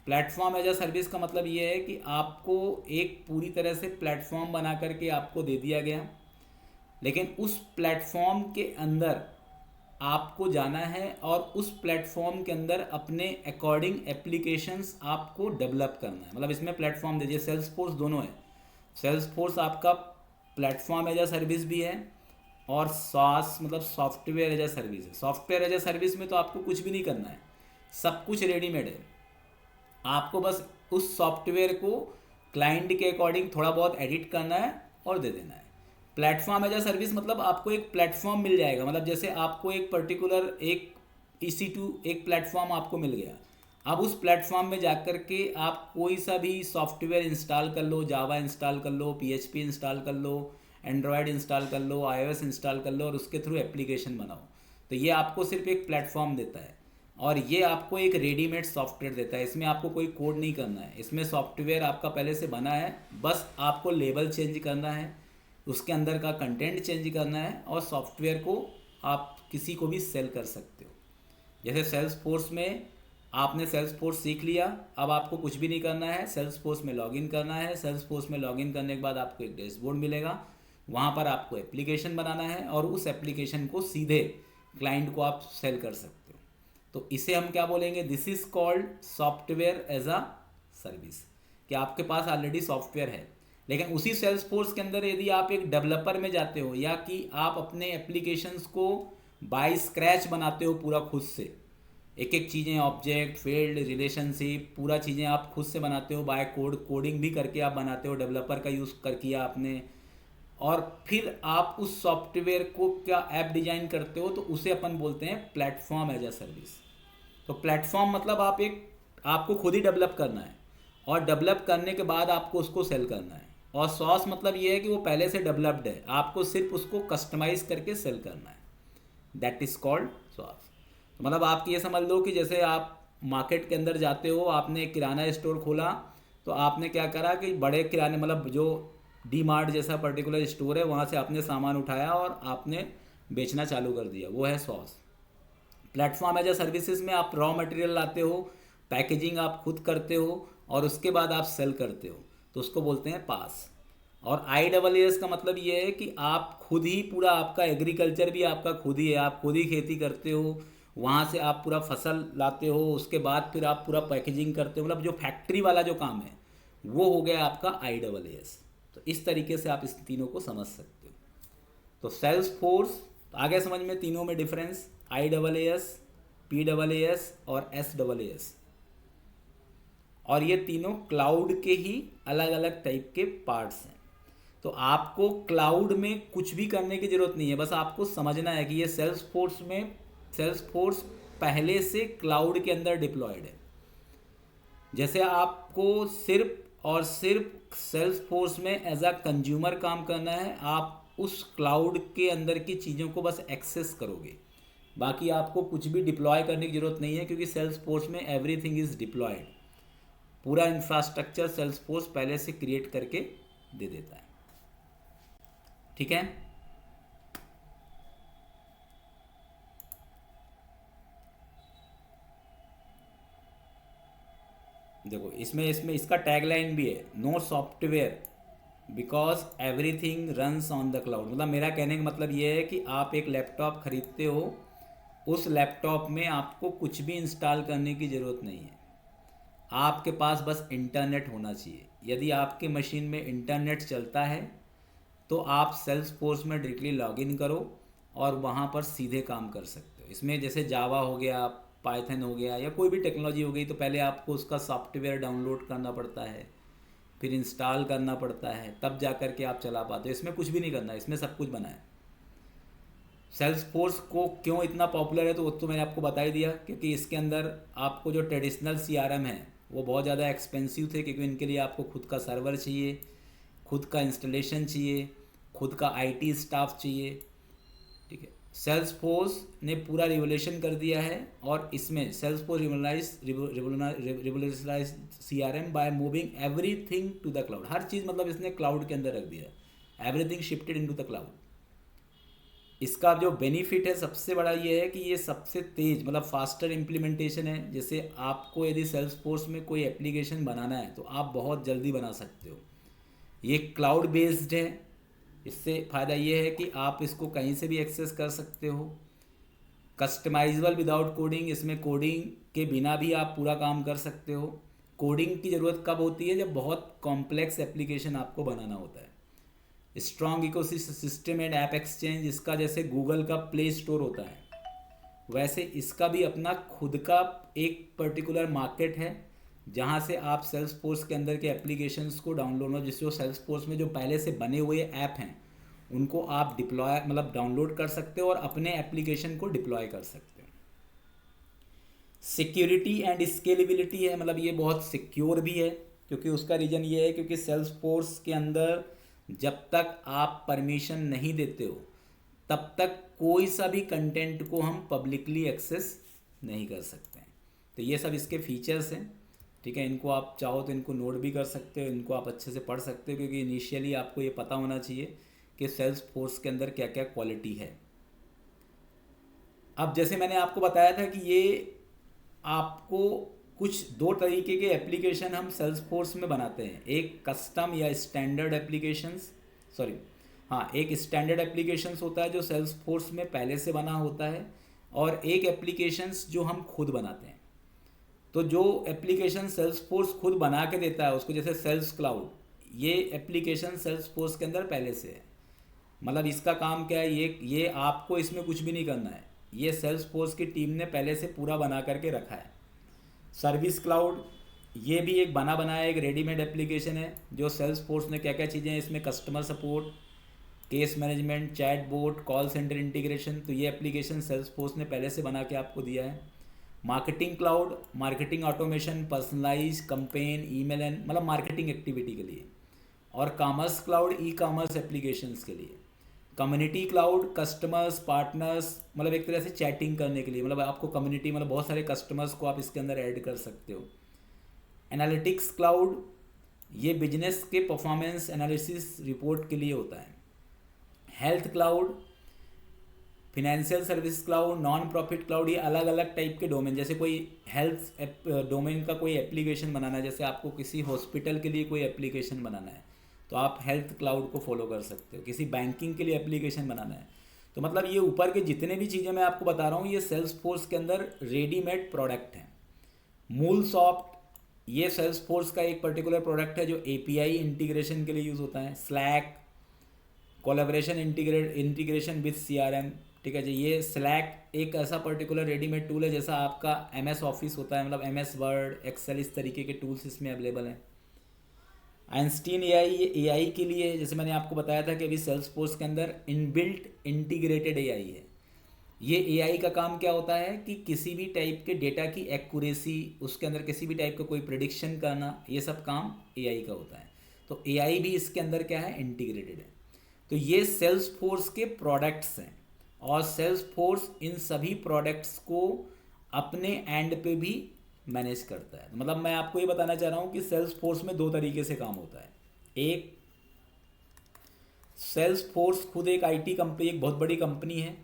Platform as a service का मतलब ये है कि आपको एक पूरी तरह से प्लेटफॉर्म बना करके आपको दे दिया गया, लेकिन उस प्लेटफॉर्म के अंदर आपको जाना है और उस प्लेटफॉर्म के अंदर अपने अकॉर्डिंग एप्लीकेशंस आपको डेवलप करना है। मतलब इसमें प्लेटफॉर्म दीजिए, सेल्सफोर्स दोनों है। सेल्सफोर्स आपका प्लेटफॉर्म एज अ सर्विस भी है और SaaS मतलब सॉफ्टवेयर एज अ सर्विस है। सॉफ्टवेयर एज अ सर्विस में तो आपको कुछ भी नहीं करना है, सब कुछ रेडीमेड है, आपको बस उस सॉफ्टवेयर को क्लाइंट के अकॉर्डिंग थोड़ा बहुत एडिट करना है और दे देना है। प्लेटफॉर्म एज अ सर्विस मतलब आपको एक प्लेटफॉर्म मिल जाएगा, मतलब जैसे आपको एक पर्टिकुलर एक EC2 एक प्लेटफॉर्म आपको मिल गया, अब उस प्लेटफॉर्म में जाकर के आप कोई सा भी सॉफ्टवेयर इंस्टॉल कर लो, जावा इंस्टॉल कर लो, PHP इंस्टॉल कर लो, एंड्रॉयड इंस्टॉल कर लो, iOS इंस्टॉल कर लो और उसके थ्रू एप्लीकेशन बनाओ। तो ये आपको सिर्फ एक प्लेटफॉर्म देता है और ये आपको एक रेडीमेड सॉफ्टवेयर देता है। इसमें आपको कोई कोड नहीं करना है, इसमें सॉफ्टवेयर आपका पहले से बना है, बस आपको लेबल चेंज करना है, उसके अंदर का कंटेंट चेंज करना है और सॉफ्टवेयर को आप किसी को भी सेल कर सकते हो। जैसे सेल्सफोर्स में आपने सेल्सफोर्स सीख लिया, अब आपको कुछ भी नहीं करना है, सेल्सफोर्स में लॉगिन करना है। सेल्सफोर्स में लॉगिन करने के बाद आपको एक डैशबोर्ड मिलेगा, वहाँ पर आपको एप्लीकेशन बनाना है और उस एप्लीकेशन को सीधे क्लाइंट को आप सेल कर सकते हो। तो इसे हम क्या बोलेंगे, this is called software as a service, कि आपके पास ऑलरेडी सॉफ्टवेयर है, लेकिन उसी सेल्सफोर्स के अंदर यदि आप एक डेवलपर में जाते हो या कि आप अपने एप्लीकेशंस को बाय स्क्रैच बनाते हो पूरा खुद से, एक एक चीज़ें ऑब्जेक्ट फील्ड रिलेशनशिप पूरा चीज़ें आप खुद से बनाते हो, बाय कोडिंग भी करके आप बनाते हो, डेवलपर का यूज़ कर किया आपने, और फिर आप उस सॉफ्टवेयर को क्या ऐप डिजाइन करते हो, तो उसे अपन बोलते हैं प्लेटफॉर्म एज अ सर्विस। तो प्लेटफॉर्म मतलब आपको खुद ही डेवलप करना है और डेवलप करने के बाद आपको उसको सेल करना है। और सॉस मतलब ये है कि वो पहले से डेवलप्ड है, आपको सिर्फ उसको कस्टमाइज करके सेल करना है, दैट इज़ कॉल्ड सॉस। तो मतलब आप ये समझ लो कि जैसे आप मार्केट के अंदर जाते हो, आपने एक किराना स्टोर खोला, तो आपने क्या करा कि बड़े किराने मतलब जो D-Mart जैसा पर्टिकुलर स्टोर है वहाँ से आपने सामान उठाया और आपने बेचना चालू कर दिया, वो है SaaS. Platform as a services में आप रॉ मटेरियल लाते हो, पैकेजिंग आप खुद करते हो और उसके बाद आप सेल करते हो, तो उसको बोलते हैं पास। और IaaS का मतलब ये है कि आप खुद ही पूरा, आपका एग्रीकल्चर भी आपका खुद ही है, आप खुद ही खेती करते हो, वहाँ से आप पूरा फसल लाते हो, उसके बाद फिर आप पूरा पैकेजिंग करते हो, मतलब जो फैक्ट्री वाला जो काम है वो हो गया आपका IaaS। तो इस तरीके से आप इस तीनों को समझ सकते हो। तो सेल्स फोर्स आगे समझ में, तीनों में डिफरेंस IaaS, PaaS और SaaS, और ये तीनों क्लाउड के ही अलग अलग टाइप के पार्ट्स हैं। तो आपको क्लाउड में कुछ भी करने की ज़रूरत नहीं है, बस आपको समझना है कि ये सेल्सफोर्स पहले से क्लाउड के अंदर डिप्लॉयड है। जैसे आपको सिर्फ और सिर्फ सेल्सफोर्स में एज अ कंज्यूमर काम करना है, आप उस क्लाउड के अंदर की चीज़ों को बस एक्सेस करोगे, बाकी आपको कुछ भी डिप्लॉय करने की ज़रूरत नहीं है, क्योंकि सेल्सफोर्स में एवरीथिंग इज़ डिप्लॉयड, पूरा इंफ्रास्ट्रक्चर सेल्सफोर्स पहले से क्रिएट करके दे देता है। ठीक है, देखो इसमें इसमें इसका टैगलाइन भी है, no software because everything runs on the cloud. मतलब मेरा कहने का मतलब ये है कि आप एक लैपटॉप खरीदते हो, उस लैपटॉप में आपको कुछ भी इंस्टॉल करने की ज़रूरत नहीं है, आपके पास बस इंटरनेट होना चाहिए। यदि आपके मशीन में इंटरनेट चलता है तो आप सेल्सफोर्स में डायरेक्टली लॉगिन करो और वहाँ पर सीधे काम कर सकते हो। इसमें जैसे जावा हो गया, पाइथन हो गया, या कोई भी टेक्नोलॉजी हो गई, तो पहले आपको उसका सॉफ्टवेयर डाउनलोड करना पड़ता है, फिर इंस्टॉल करना पड़ता है, तब जा कर के आप चला पाते हो। इसमें कुछ भी नहीं करना, इसमें सब कुछ बना है। सेल्सफोर्स को क्यों इतना पॉपुलर है तो वो तो मैंने आपको बता ही दिया, क्योंकि इसके अंदर आपको जो ट्रेडिशनल सीआरएम है वो बहुत ज़्यादा एक्सपेंसिव थे, क्योंकि इनके लिए आपको खुद का सर्वर चाहिए, खुद का इंस्टॉलेशन चाहिए, खुद का आईटी स्टाफ चाहिए। ठीक है, सेल्सफोर्स ने पूरा रिवोल्यूशन कर दिया है, और इसमें Salesforce revolutionise CRM by moving everything to the cloud. हर चीज़ मतलब इसने क्लाउड के अंदर रख दिया, everything shifted into the cloud. इसका जो बेनिफिट है सबसे बड़ा ये है कि ये सबसे तेज मतलब फास्टर इम्प्लीमेंटेशन है। जैसे आपको यदि सेल्सफोर्स में कोई एप्लीकेशन बनाना है तो आप बहुत जल्दी बना सकते हो। ये क्लाउड बेस्ड है, इससे फ़ायदा ये है कि आप इसको कहीं से भी एक्सेस कर सकते हो। कस्टमाइजेबल विदाउट कोडिंग, इसमें कोडिंग के बिना भी आप पूरा काम कर सकते हो। कोडिंग की ज़रूरत कब होती है? जब बहुत कॉम्प्लेक्स एप्लीकेशन आपको बनाना होता है। Strong ecosystem and app exchange, इसका जैसे गूगल का प्ले स्टोर होता है वैसे इसका भी अपना खुद का एक पर्टिकुलर मार्केट है, जहाँ से आप सेल्सफोर्स के अंदर के एप्लीकेशंस को डाउनलोड, जिससे सेल्सफोर्स में जो पहले से बने हुए ऐप हैं उनको आप डिप्लॉय मतलब डाउनलोड कर सकते हो और अपने एप्लीकेशन को डिप्लॉय कर सकते हो। सिक्योरिटी एंड स्केलेबिलिटी है, मतलब ये बहुत सिक्योर भी है, क्योंकि उसका रीज़न ये है क्योंकि सेल्सफोर्स के अंदर जब तक आप परमिशन नहीं देते हो तब तक कोई सा भी कंटेंट को हम पब्लिकली एक्सेस नहीं कर सकते हैं। तो ये सब इसके फीचर्स हैं। ठीक है, इनको आप चाहो तो इनको नोट भी कर सकते हो, इनको आप अच्छे से पढ़ सकते हो, क्योंकि इनिशियली आपको ये पता होना चाहिए कि सेल्सफोर्स के अंदर क्या क्या क्वालिटी है। अब जैसे मैंने आपको बताया था कि ये आपको कुछ दो तरीके के एप्लीकेशन हम सेल्सफोर्स में बनाते हैं, एक कस्टम या स्टैंडर्ड एप्लीकेशंस, सॉरी हाँ, एक स्टैंडर्ड एप्लीकेशंस होता है जो सेल्सफोर्स में पहले से बना होता है, और एक एप्लीकेशंस जो हम खुद बनाते हैं। तो जो एप्लीकेशन सेल्सफोर्स खुद बना के देता है उसको, जैसे सेल्स क्लाउड, ये एप्लीकेशन सेल्सफोर्स के अंदर पहले से है। मतलब इसका काम क्या है, ये आपको इसमें कुछ भी नहीं करना है, ये सेल्सफोर्स की टीम ने पहले से पूरा बना करके रखा है। सर्विस क्लाउड, ये भी एक बना बनाया एक रेडीमेड एप्लीकेशन है, जो सेल्सफोर्स ने क्या क्या चीज़ें हैं इसमें, customer support, case management, chat bot, call centre integration, तो ये एप्लीकेशन सेल्सफोर्स ने पहले से बना के आपको दिया है। Marketing cloud, marketing automation, personalize campaign, email and मतलब मार्केटिंग एक्टिविटी के लिए। और commerce cloud, e commerce applications के लिए। कम्युनिटी क्लाउड, कस्टमर्स पार्टनर्स, मतलब एक तरह से चैटिंग करने के लिए, मतलब आपको कम्युनिटी मतलब बहुत सारे कस्टमर्स को आप इसके अंदर ऐड कर सकते हो। एनालिटिक्स क्लाउड, ये बिजनेस के परफॉर्मेंस एनालिसिस रिपोर्ट के लिए होता है। Health cloud, financial service cloud, non profit cloud, ये अलग अलग टाइप के डोमेन, जैसे कोई हेल्थ डोमेन का कोई एप्लीकेशन बनाना है, जैसे आपको किसी हॉस्पिटल के लिए कोई एप्लीकेशन बनाना है तो आप हेल्थ क्लाउड को फॉलो कर सकते हो। किसी बैंकिंग के लिए एप्लीकेशन बनाना है तो मतलब ये ऊपर के जितने भी चीज़ें मैं आपको बता रहा हूँ ये सेल्सफोर्स के अंदर रेडीमेड प्रोडक्ट हैं। मूलसॉफ्ट, ये सेल्सफोर्स का एक पर्टिकुलर प्रोडक्ट है जो एपीआई इंटीग्रेशन के लिए यूज़ होता है। Slack, collaboration integration with CRM. ठीक है जी, ये स्लैक एक ऐसा पर्टिकुलर रेडीमेड टूल है, जैसा आपका एमएस ऑफिस होता है, मतलब एमएस वर्ड, एक्सेल, इस तरीके के टूल्स इसमें अवेलेबल हैं। आइंस्टीन एआई, ये एआई के लिए है, जैसे मैंने आपको बताया था कि अभी सेल्सफोर्स के अंदर इनबिल्ट इंटीग्रेटेड एआई है। ये एआई का काम क्या होता है कि किसी भी टाइप के डेटा की एक्यूरेसी, उसके अंदर किसी भी टाइप का कोई प्रेडिक्शन करना, ये सब काम एआई का होता है। तो एआई भी इसके अंदर क्या है, इंटीग्रेटेड है। तो ये सेल्सफोर्स के प्रोडक्ट्स हैं, और सेल्सफोर्स इन सभी प्रोडक्ट्स को अपने एंड पे भी मैनेज करता है। मतलब मैं आपको ये बताना चाह रहा हूँ कि सेल्सफोर्स में दो तरीके से काम होता है। एक, सेल्सफोर्स खुद एक आईटी कंपनी, एक बहुत बड़ी कंपनी है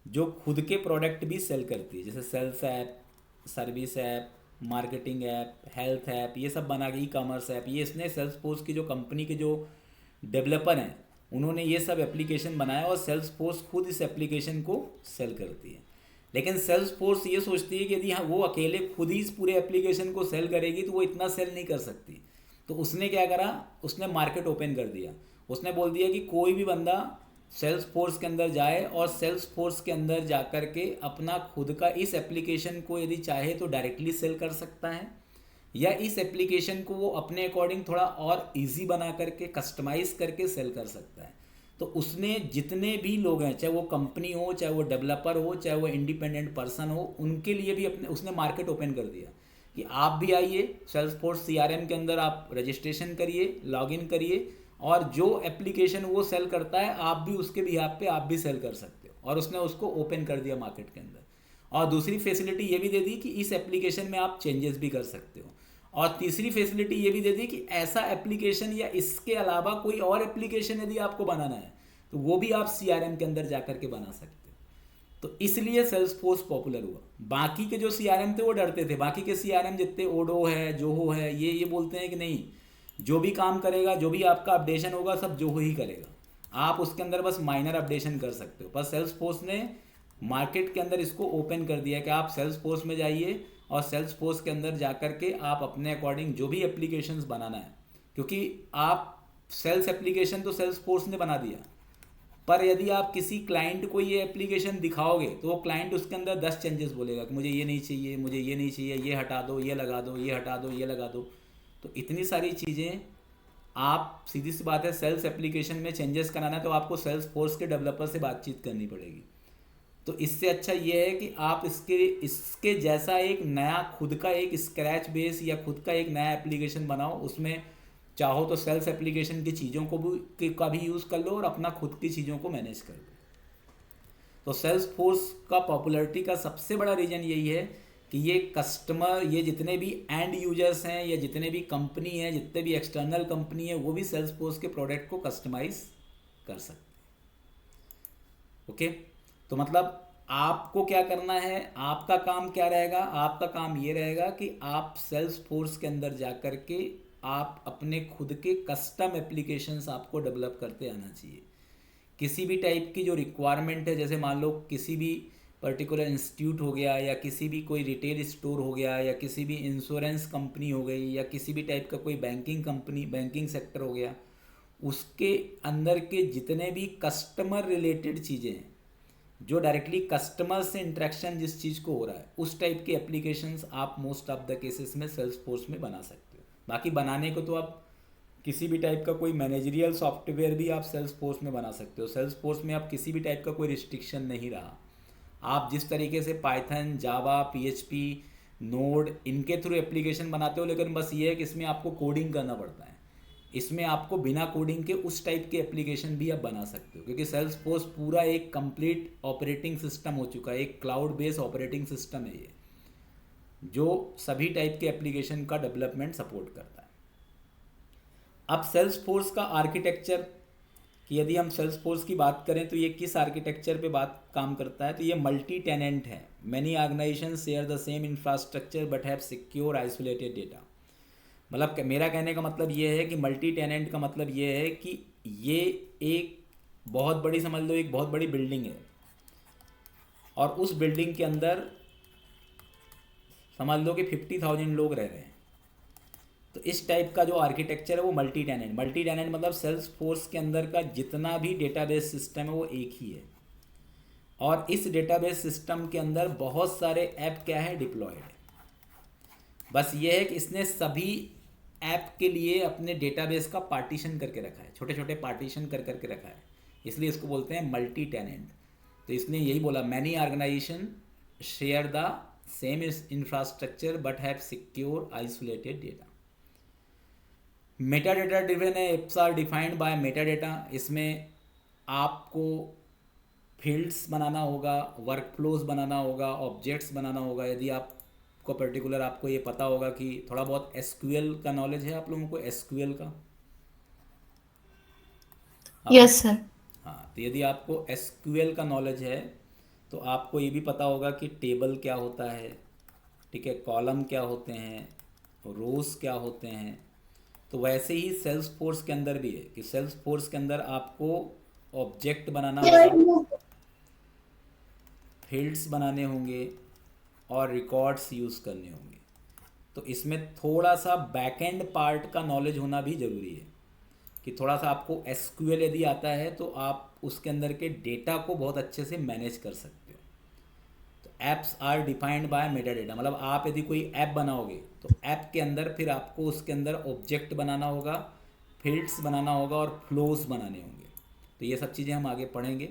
जो खुद के प्रोडक्ट भी सेल करती है, जैसे sales app, service app, marketing app, health app, ये सब बना के, ई कॉमर्स ऐप, ये इसने सेल्सफोर्स की जो कंपनी के जो डेवलपर हैं उन्होंने ये सब एप्लीकेशन बनाया और सेल्सफोर्स खुद इस एप्लीकेशन को सेल करती है। लेकिन सेल्स फोर्स ये सोचती है कि यदि हाँ वो अकेले खुद ही इस पूरे एप्लीकेशन को सेल करेगी तो वो इतना सेल नहीं कर सकती। तो उसने क्या करा, उसने मार्केट ओपन कर दिया। उसने बोल दिया कि कोई भी बंदा सेल्स फोर्स के अंदर जाए और सेल्स फोर्स के अंदर जा कर के अपना खुद का इस एप्लीकेशन को यदि चाहे तो डायरेक्टली सेल कर सकता है, या इस एप्लीकेशन को वो अपने अकॉर्डिंग थोड़ा और इजी बना करके कस्टमाइज करके सेल कर सकता है। तो उसने जितने भी लोग हैं, चाहे वो कंपनी हो, चाहे वो डेवलपर हो, चाहे वो इंडिपेंडेंट पर्सन हो, उनके लिए भी अपने उसने मार्केट ओपन कर दिया कि आप भी आइए सेल्स फोर्स सीआरएम के अंदर, आप रजिस्ट्रेशन करिए, लॉगिन करिए, और जो एप्लीकेशन वो सेल करता है आप भी उसके बिहाफ पे आप भी सेल कर सकते हो। और उसने उसको ओपन कर दिया मार्केट के अंदर। और दूसरी फैसिलिटी ये भी दे दी कि इस एप्लीकेशन में आप चेंजेस भी कर सकते हो। और तीसरी फैसिलिटी ये भी दे दी कि ऐसा एप्लीकेशन या इसके अलावा कोई और एप्लीकेशन यदि आपको बनाना है तो वो भी आप सीआरएम के अंदर जा करके बना सकते हो। तो इसलिए सेल्स फोर्स पॉपुलर हुआ। बाकी के जो सीआरएम थे वो डरते थे। बाकी के सीआरएम जितने ओडो है, जोहो है, ये बोलते हैं कि नहीं, जो भी काम करेगा, जो भी आपका अपडेशन होगा, सब जोहो ही करेगा, आप उसके अंदर बस माइनर अपडेशन कर सकते हो। पर सेल्स फोर्स ने मार्केट के अंदर इसको ओपन कर दिया कि आप सेल्स फोर्स में जाइए और सेल्स फोर्स के अंदर जा कर के आप अपने अकॉर्डिंग जो भी एप्लीकेशंस बनाना है, क्योंकि आप सेल्स एप्लीकेशन तो सेल्स फोर्स ने बना दिया, पर यदि आप किसी क्लाइंट को ये एप्लीकेशन दिखाओगे तो वो क्लाइंट उसके अंदर 10 चेंजेस बोलेगा कि मुझे ये नहीं चाहिए, मुझे ये नहीं चाहिए, ये हटा दो, ये लगा दो, ये हटा दो, ये लगा दो। तो इतनी सारी चीज़ें, आप सीधी सी बात है, सेल्स एप्लीकेशन में चेंजेस कराना है तो आपको सेल्स फोर्स के डेवलपर से बातचीत करनी पड़ेगी। तो इससे अच्छा ये है कि आप इसके जैसा एक नया खुद का एक स्क्रैच बेस या खुद का एक नया एप्लीकेशन बनाओ। उसमें चाहो तो सेल्स एप्लीकेशन की चीज़ों को भी का भी यूज़ कर लो और अपना खुद की चीज़ों को मैनेज कर लो। तो सेल्स फोर्स का पॉपुलैरिटी का सबसे बड़ा रीज़न यही है कि ये कस्टमर, ये जितने भी एंड यूजर्स हैं, या जितने भी कंपनी हैं, जितने भी एक्सटर्नल कंपनी है, वो भी सेल्स फोर्स के प्रोडक्ट को कस्टमाइज कर सकते हैं। ओके, तो मतलब आपको क्या करना है, आपका काम क्या रहेगा? आपका काम ये रहेगा कि आप सेल्स फोर्स के अंदर जा कर के आप अपने खुद के कस्टम एप्लीकेशंस आपको डेवलप करते आना चाहिए। किसी भी टाइप की जो रिक्वायरमेंट है, जैसे मान लो किसी भी पर्टिकुलर इंस्टीट्यूट हो गया, या किसी भी कोई रिटेल स्टोर हो गया, या किसी भी इंश्योरेंस कंपनी हो गई, या किसी भी टाइप का कोई बैंकिंग कंपनी, बैंकिंग सेक्टर हो गया, उसके अंदर के जितने भी कस्टमर रिलेटेड चीज़ें हैं, जो डायरेक्टली कस्टमर से इंटरेक्शन जिस चीज़ को हो रहा है, उस टाइप के एप्लीकेशंस आप मोस्ट ऑफ द केसेस में सेल्स फोर्स में बना सकते हो। बाकी बनाने को तो आप किसी भी टाइप का कोई मैनेजरियल सॉफ्टवेयर भी आप सेल्स फोर्स में बना सकते हो। सेल्स फोर्स में आप किसी भी टाइप का कोई रिस्ट्रिक्शन नहीं रहा। आप जिस तरीके से पाइथन, जावा, पीएचपी, नोड, इनके थ्रू एप्लीकेशन बनाते हो, लेकिन बस ये है कि इसमें आपको कोडिंग करना पड़ता है। इसमें आपको बिना कोडिंग के उस टाइप के एप्लीकेशन भी आप बना सकते हो, क्योंकि सेल्स फोर्स पूरा एक कंप्लीट ऑपरेटिंग सिस्टम हो चुका है, एक क्लाउड बेस्ड ऑपरेटिंग सिस्टम है ये, जो सभी टाइप के एप्लीकेशन का डेवलपमेंट सपोर्ट करता है। अब सेल्स फोर्स का आर्किटेक्चर कि यदि हम सेल्स फोर्स की बात करें तो ये किस आर्किटेक्चर पे बात काम करता है, तो ये मल्टी टेनेंट है। Many organisation share the same infrastructure but have secure isolated data. मतलब मेरा कहने का मतलब ये है कि मल्टी टेनेंट का मतलब ये है कि ये एक बहुत बड़ी, समझ लो एक बहुत बड़ी बिल्डिंग है, और उस बिल्डिंग के अंदर समझ लो कि 50,000 लोग रह रहे हैं। तो इस टाइप का जो आर्किटेक्चर है वो मल्टी टेनेंट। मल्टी टेनेंट मतलब सेल्स फोर्स के अंदर का जितना भी डेटाबेस सिस्टम है वो एक ही है, और इस डेटाबेस सिस्टम के अंदर बहुत सारे ऐप क्या है, डिप्लॉयड है। बस ये है कि इसने सभी ऐप के लिए अपने डेटाबेस का पार्टीशन करके रखा है, छोटे छोटे पार्टीशन कर करके रखा है, इसलिए इसको बोलते हैं मल्टी टेनेंट। तो इसने यही बोला, many organisation share the same infrastructure but have secure isolated data. Meta data driven है, apps are defined by Meta data. इसमें आपको फील्ड्स बनाना होगा, वर्क फ्लोज बनाना होगा, ऑब्जेक्ट्स बनाना होगा। यदि आपको पर्टिकुलर आपको ये पता होगा कि थोड़ा बहुत एसक्यूएल का नॉलेज है आप लोगों को, एसक्यूएल का यस सर। हाँ, तो यदि आपको एसक्यूएल का नॉलेज है तो आपको ये भी पता होगा कि टेबल क्या होता है, ठीक है, कॉलम क्या होते हैं, रोज क्या होते हैं। तो वैसे ही सेल्स फोर्स के अंदर भी है कि सेल्स फोर्स के अंदर आपको ऑब्जेक्ट बनाना होगा, फील्ड्स बनाने होंगे और रिकॉर्ड्स यूज़ करने होंगे। तो इसमें थोड़ा सा बैकएंड पार्ट का नॉलेज होना भी ज़रूरी है, कि थोड़ा सा आपको एसक्यूएल यदि आता है तो आप उसके अंदर के डेटा को बहुत अच्छे से मैनेज कर सकते हो। तो apps are defined by Meta data, मतलब आप यदि कोई ऐप बनाओगे तो ऐप के अंदर फिर आपको उसके अंदर ऑब्जेक्ट बनाना होगा, फील्ड्स बनाना होगा और फ्लोज बनाने होंगे। तो ये सब चीज़ें हम आगे पढ़ेंगे।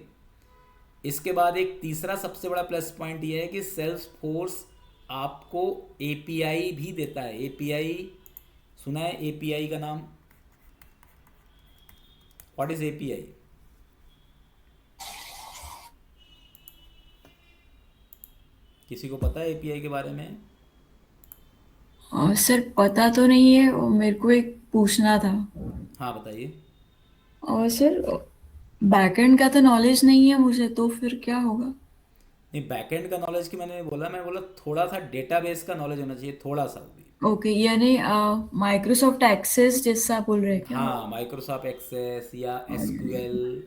इसके बाद एक तीसरा सबसे बड़ा प्लस पॉइंट ये है कि सेल्सफोर्स आपको एपीआई भी देता है। एपीआई सुना है? एपीआई का नाम, व्हाट इज एपीआई? किसी को पता है एपीआई के बारे में? सर पता तो नहीं है, और मेरे को एक पूछना था। हाँ बताइए। और सर बैकएंड का तो नॉलेज नहीं है मुझे, तो फिर क्या होगा? नहीं, बैकएंड का नॉलेज की मैंने बोला थोड़ा सा डेटाबेस का नॉलेज होना चाहिए, थोड़ा सा भी। ओके, यानी माइक्रोसॉफ्ट एक्सेस जैसा बोल रहे हैं क्या? हाँ, माइक्रोसॉफ्ट एक्सेस या एसक्यूएल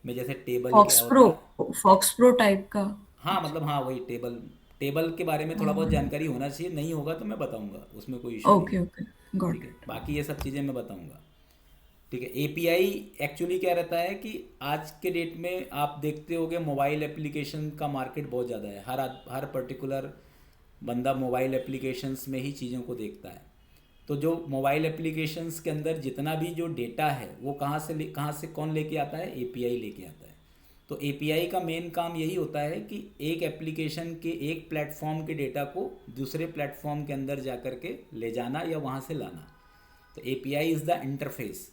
में जैसे टेबल क्या फॉक्स प्रो, होता है। फॉक्स प्रो टाइप का। हाँ मतलब हाँ वही टेबल, टेबल के बारे में थोड़ा बहुत हाँ, जानकारी होना चाहिए। नहीं होगा तो मैं बताऊंगा, उसमें कोई इशू नहीं ओके है। ओके, गॉट ठीक है, इट। बाकी ये सब चीज़ें मैं बताऊंगा। ठीक है, एपीआई एक्चुअली क्या रहता है कि आज के डेट में आप देखते होगे मोबाइल एप्लीकेशन का मार्केट बहुत ज़्यादा है। हर पर्टिकुलर बंदा मोबाइल एप्लीकेशंस में ही चीज़ों को देखता है। तो जो मोबाइल एप्लीकेशंस के अंदर जितना भी जो डेटा है वो कहाँ से कौन लेके आता है? एपीआई लेके आता है। तो एपीआई का मेन काम यही होता है कि एक एप्लीकेशन के एक प्लेटफॉर्म के डेटा को दूसरे प्लेटफॉर्म के अंदर जा कर के ले जाना या वहाँ से लाना। तो API is the interface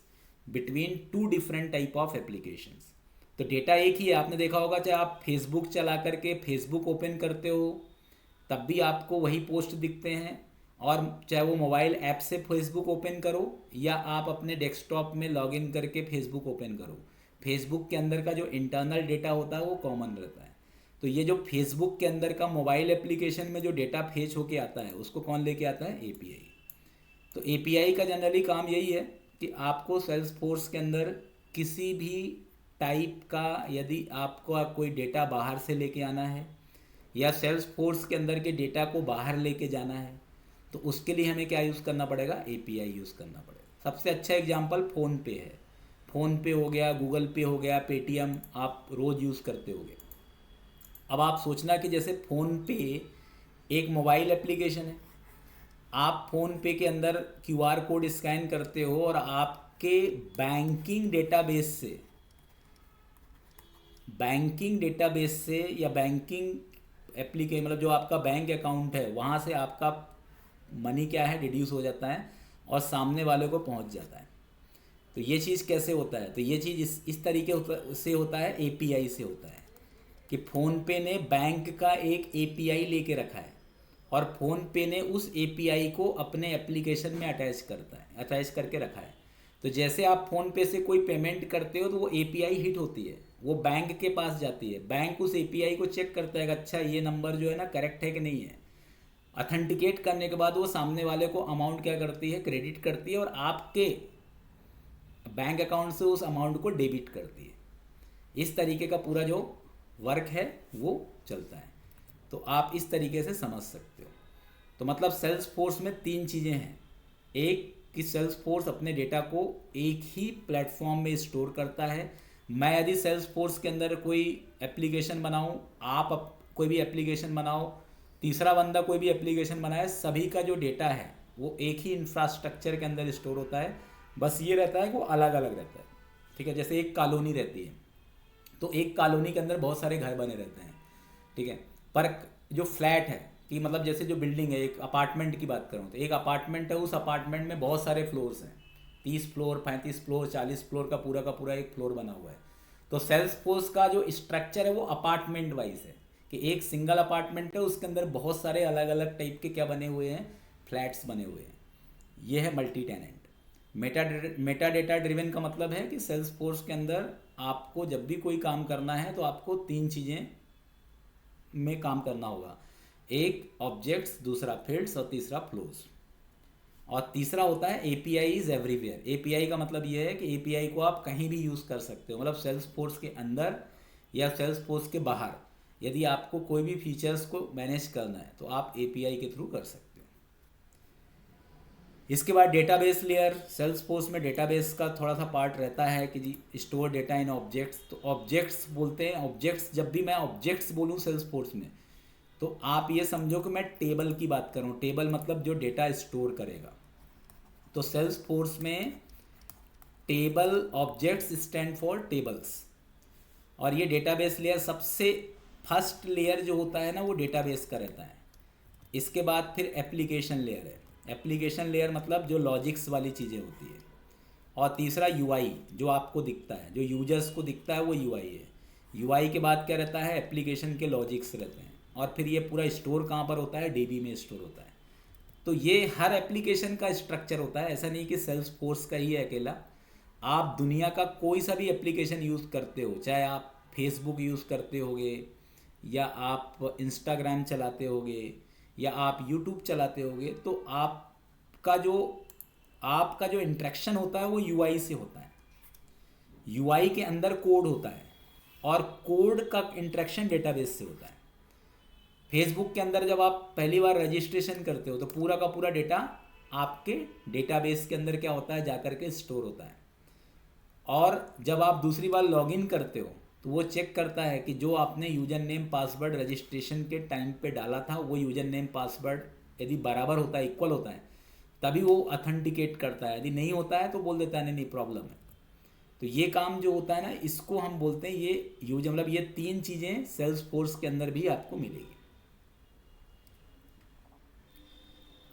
between two different type of applications. तो डेटा एक ही है। आपने देखा होगा, चाहे आप फेसबुक चला करके फेसबुक ओपन करते हो तब भी आपको वही पोस्ट दिखते हैं, और चाहे वो मोबाइल ऐप से फेसबुक ओपन करो या आप अपने डेस्कटॉप में लॉगिन करके फेसबुक ओपन करो, फेसबुक के अंदर का जो इंटरनल डेटा होता है वो कॉमन रहता है। तो ये जो फेसबुक के अंदर का मोबाइल एप्लीकेशन में जो डेटा फेच होके आता है उसको कौन लेके आता है? एपीआई। तो एपीआई का जनरली काम यही है कि आपको सेल्सफोर्स के अंदर किसी भी टाइप का यदि आपको कोई डेटा बाहर से लेके आना है या सेल्सफोर्स के अंदर के डेटा को बाहर लेके जाना है तो उसके लिए हमें क्या यूज़ करना पड़ेगा? एपीआई यूज़ करना पड़ेगा। सबसे अच्छा एग्जांपल फ़ोन पे है। फ़ोन पे हो गया, गूगल पे हो गया, पेटीएम आप रोज़ यूज़ करते होगे। अब आप सोचना कि जैसे फ़ोन पे एक मोबाइल एप्लीकेशन है, आप फ़ोन पे के अंदर क्यूआर कोड स्कैन करते हो और आपके बैंकिंग डेटाबेस से या बैंकिंग एप्लीकेशन मतलब जो आपका बैंक अकाउंट है वहाँ से आपका मनी क्या है? डिड्यूस हो जाता है और सामने वाले को पहुँच जाता है। तो ये चीज़ कैसे होता है? तो ये चीज़ इस तरीके से होता है, एपीआई से होता है कि फ़ोनपे ने बैंक का एक एपीआई लेके रखा है और फ़ोनपे ने उस एपीआई को अपने एप्लीकेशन में अटैच करके रखा है। तो जैसे आप फ़ोनपे से कोई पेमेंट करते हो तो वो एपीआई हिट होती है, वो बैंक के पास जाती है। बैंक उस एपीआई को चेक करता है कि अच्छा ये नंबर जो है ना करेक्ट है कि नहीं है। ऑथेंटिकेट करने के बाद वो सामने वाले को अमाउंट क्या करती है? क्रेडिट करती है और आपके बैंक अकाउंट से उस अमाउंट को डेबिट करती है। इस तरीके का पूरा जो वर्क है वो चलता है। तो आप इस तरीके से समझ सकते हो। तो मतलब सेल्स फोर्स में तीन चीज़ें हैं। एक कि सेल्स फोर्स अपने डेटा को एक ही प्लेटफॉर्म में स्टोर करता है। मैं यदि सेल्स फोर्स के अंदर कोई एप्लीकेशन बनाऊं, कोई भी एप्लीकेशन बनाओ, तीसरा बंदा कोई भी एप्लीकेशन बनाए, सभी का जो डेटा है वो एक ही इंफ्रास्ट्रक्चर के अंदर स्टोर होता है। बस ये रहता है कि वो अलग अलग रहता है। ठीक है, जैसे एक कॉलोनी रहती है तो एक कॉलोनी के अंदर बहुत सारे घर बने रहते हैं। ठीक है, पर जो फ्लैट है कि मतलब जैसे जो बिल्डिंग है, एक अपार्टमेंट की बात करूँ तो एक अपार्टमेंट है, उस अपार्टमेंट में बहुत सारे फ्लोर्स हैं, 30 फ्लोर 35 फ्लोर 40 फ्लोर का पूरा एक फ्लोर बना हुआ है। तो सेल्सफोर्स का जो स्ट्रक्चर है वो अपार्टमेंट वाइज है कि एक सिंगल अपार्टमेंट है, उसके अंदर बहुत सारे अलग अलग टाइप के क्या बने हुए हैं? फ्लैट्स बने हुए हैं। ये है multi tenant. Meta data driven का मतलब है कि सेल्सफोर्स के अंदर आपको जब भी कोई काम करना है तो आपको तीन चीज़ें में काम करना होगा। एक ऑब्जेक्ट्स, दूसरा फील्ड्स और तीसरा फ्लोज। और तीसरा होता है एपीआई इज़ एवरीवेयर। एपीआई का मतलब ये है कि एपीआई को आप कहीं भी यूज़ कर सकते हो, मतलब सेल्सफोर्स के अंदर या सेल्सफोर्स के बाहर। यदि आपको कोई भी फीचर्स को मैनेज करना है तो आप एपीआई के थ्रू कर सकते हो। इसके बाद डेटाबेस लेयर, सेल्सफोर्स में डेटाबेस का थोड़ा सा पार्ट रहता है कि जी स्टोर डेटा इन ऑब्जेक्ट्स। तो ऑब्जेक्ट्स बोलते हैं, ऑब्जेक्ट्स, जब भी मैं ऑब्जेक्ट्स बोलूँ सेल्सफोर्स में तो आप ये समझो कि मैं टेबल की बात कर रहा हूँ। टेबल मतलब जो डेटा स्टोर करेगा। तो सेल्सफोर्स में table objects stand for tables. और ये डेटाबेस लेयर सबसे फर्स्ट लेयर जो होता है ना वो डेटाबेस का रहता है। इसके बाद फिर एप्लीकेशन लेयर है। एप्लीकेशन लेयर मतलब जो लॉजिक्स वाली चीज़ें होती है। और तीसरा यूआई, जो आपको दिखता है, जो यूजर्स को दिखता है वो यूआई है। यूआई के बाद क्या रहता है, एप्लीकेशन के लॉजिक्स रहते हैं। और फिर ये पूरा स्टोर कहाँ पर होता है, डीबी में स्टोर होता है। तो ये हर एप्लीकेशन का स्ट्रक्चर होता है, ऐसा नहीं कि सेल्सफोर्स का ही है अकेला। आप दुनिया का कोई सा भी एप्लीकेशन यूज़ करते हो, चाहे आप फेसबुक यूज़ करते होगे या आप इंस्टाग्राम चलाते होगे या आप यूट्यूब चलाते होगे, तो आपका जो इंटरेक्शन होता है वो यूआई से होता है। यूआई के अंदर कोड होता है और कोड का इंटरेक्शन डेटाबेस से होता है। फेसबुक के अंदर जब आप पहली बार रजिस्ट्रेशन करते हो तो पूरा का पूरा डेटा आपके डेटाबेस के अंदर क्या होता है, जाकर के स्टोर होता है। और जब आप दूसरी बार लॉगिन करते हो तो वो चेक करता है कि जो आपने यूज़र नेम पासवर्ड रजिस्ट्रेशन के टाइम पे डाला था वो यूज़र नेम पासवर्ड यदि बराबर होता है, इक्वल होता है, तभी वो ऑथेंटिकेट करता है। यदि नहीं होता है तो बोल देता है नहीं प्रॉब्लम है। तो ये काम जो होता है ना, इसको हम बोलते हैं ये यूज, मतलब ये तीन चीज़ें सेल्सफोर्स के अंदर भी आपको मिलेगी।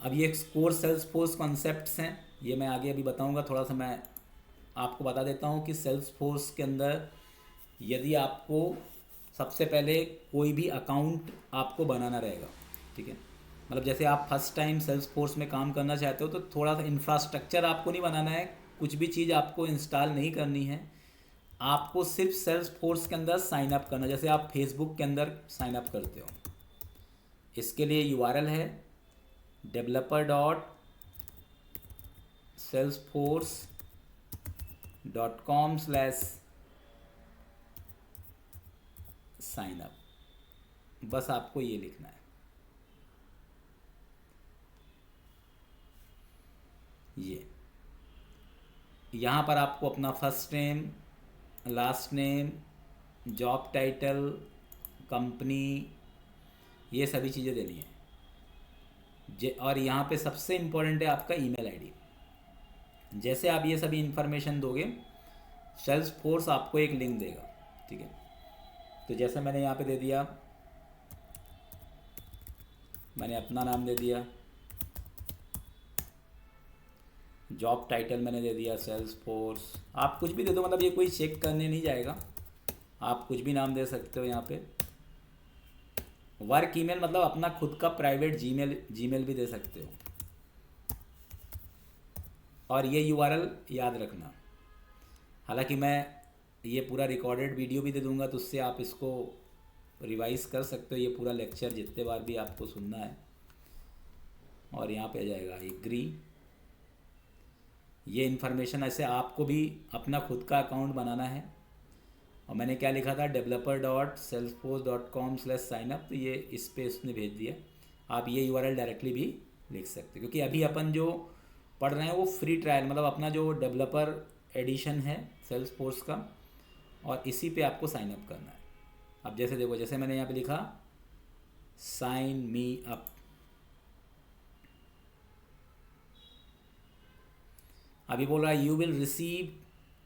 अब ये कोर सेल्सफोर्स कॉन्सेप्ट्स हैं, ये मैं आगे अभी बताऊंगा। थोड़ा सा मैं आपको बता देता हूँ कि सेल्सफोर्स के अंदर यदि आपको सबसे पहले कोई भी अकाउंट आपको बनाना रहेगा, ठीक है, मतलब जैसे आप फर्स्ट टाइम सेल्सफोर्स में काम करना चाहते हो तो थोड़ा सा इंफ्रास्ट्रक्चर आपको नहीं बनाना है, कुछ भी चीज़ आपको इंस्टॉल नहीं करनी है। आपको सिर्फ सेल्सफोर्स के अंदर साइन अप करना, जैसे आप फेसबुक के अंदर साइन अप करते हो। इसके लिए यूआरएल है developer.salesforce.com/signup। बस आपको ये लिखना है। ये यहाँ पर आपको अपना first name, last name, job title, company, ये सभी चीज़ें देनी है। और यहाँ पे सबसे इम्पोर्टेंट है आपका ईमेल आईडी। जैसे आप ये सभी इन्फॉर्मेशन दोगे, सेल्सफोर्स आपको एक लिंक देगा, ठीक है। तो जैसे मैंने यहाँ पे दे दिया, मैंने अपना नाम दे दिया, जॉब टाइटल मैंने दे दिया सेल्सफोर्स। आप कुछ भी दे दो, मतलब ये कोई चेक करने नहीं जाएगा, आप कुछ भी नाम दे सकते हो। यहाँ पे वर्क ईमेल मतलब अपना खुद का प्राइवेट जीमेल भी दे सकते हो। और ये यूआरएल याद रखना। हालांकि मैं ये पूरा रिकॉर्डेड वीडियो भी दे दूंगा, तो उससे आप इसको रिवाइज कर सकते हो, ये पूरा लेक्चर जितने बार भी आपको सुनना है। और यहाँ पे आ जाएगा एग्री। ये इन्फॉर्मेशन, ऐसे आपको भी अपना खुद का अकाउंट बनाना है। और मैंने क्या लिखा था, developer.salesforce.com/signup, तो ये इस पे उसने भेज दिया। आप ये यूआरएल डायरेक्टली भी लिख सकते हो, क्योंकि अभी अपन जो पढ़ रहे हैं वो फ्री ट्रायल, मतलब अपना जो डेवलपर एडिशन है सेल्सफोर्स का, और इसी पे आपको साइन अप करना है। अब जैसे देखो, जैसे मैंने यहाँ पे लिखा साइन मी अप। अभी बोल रहा है you will receive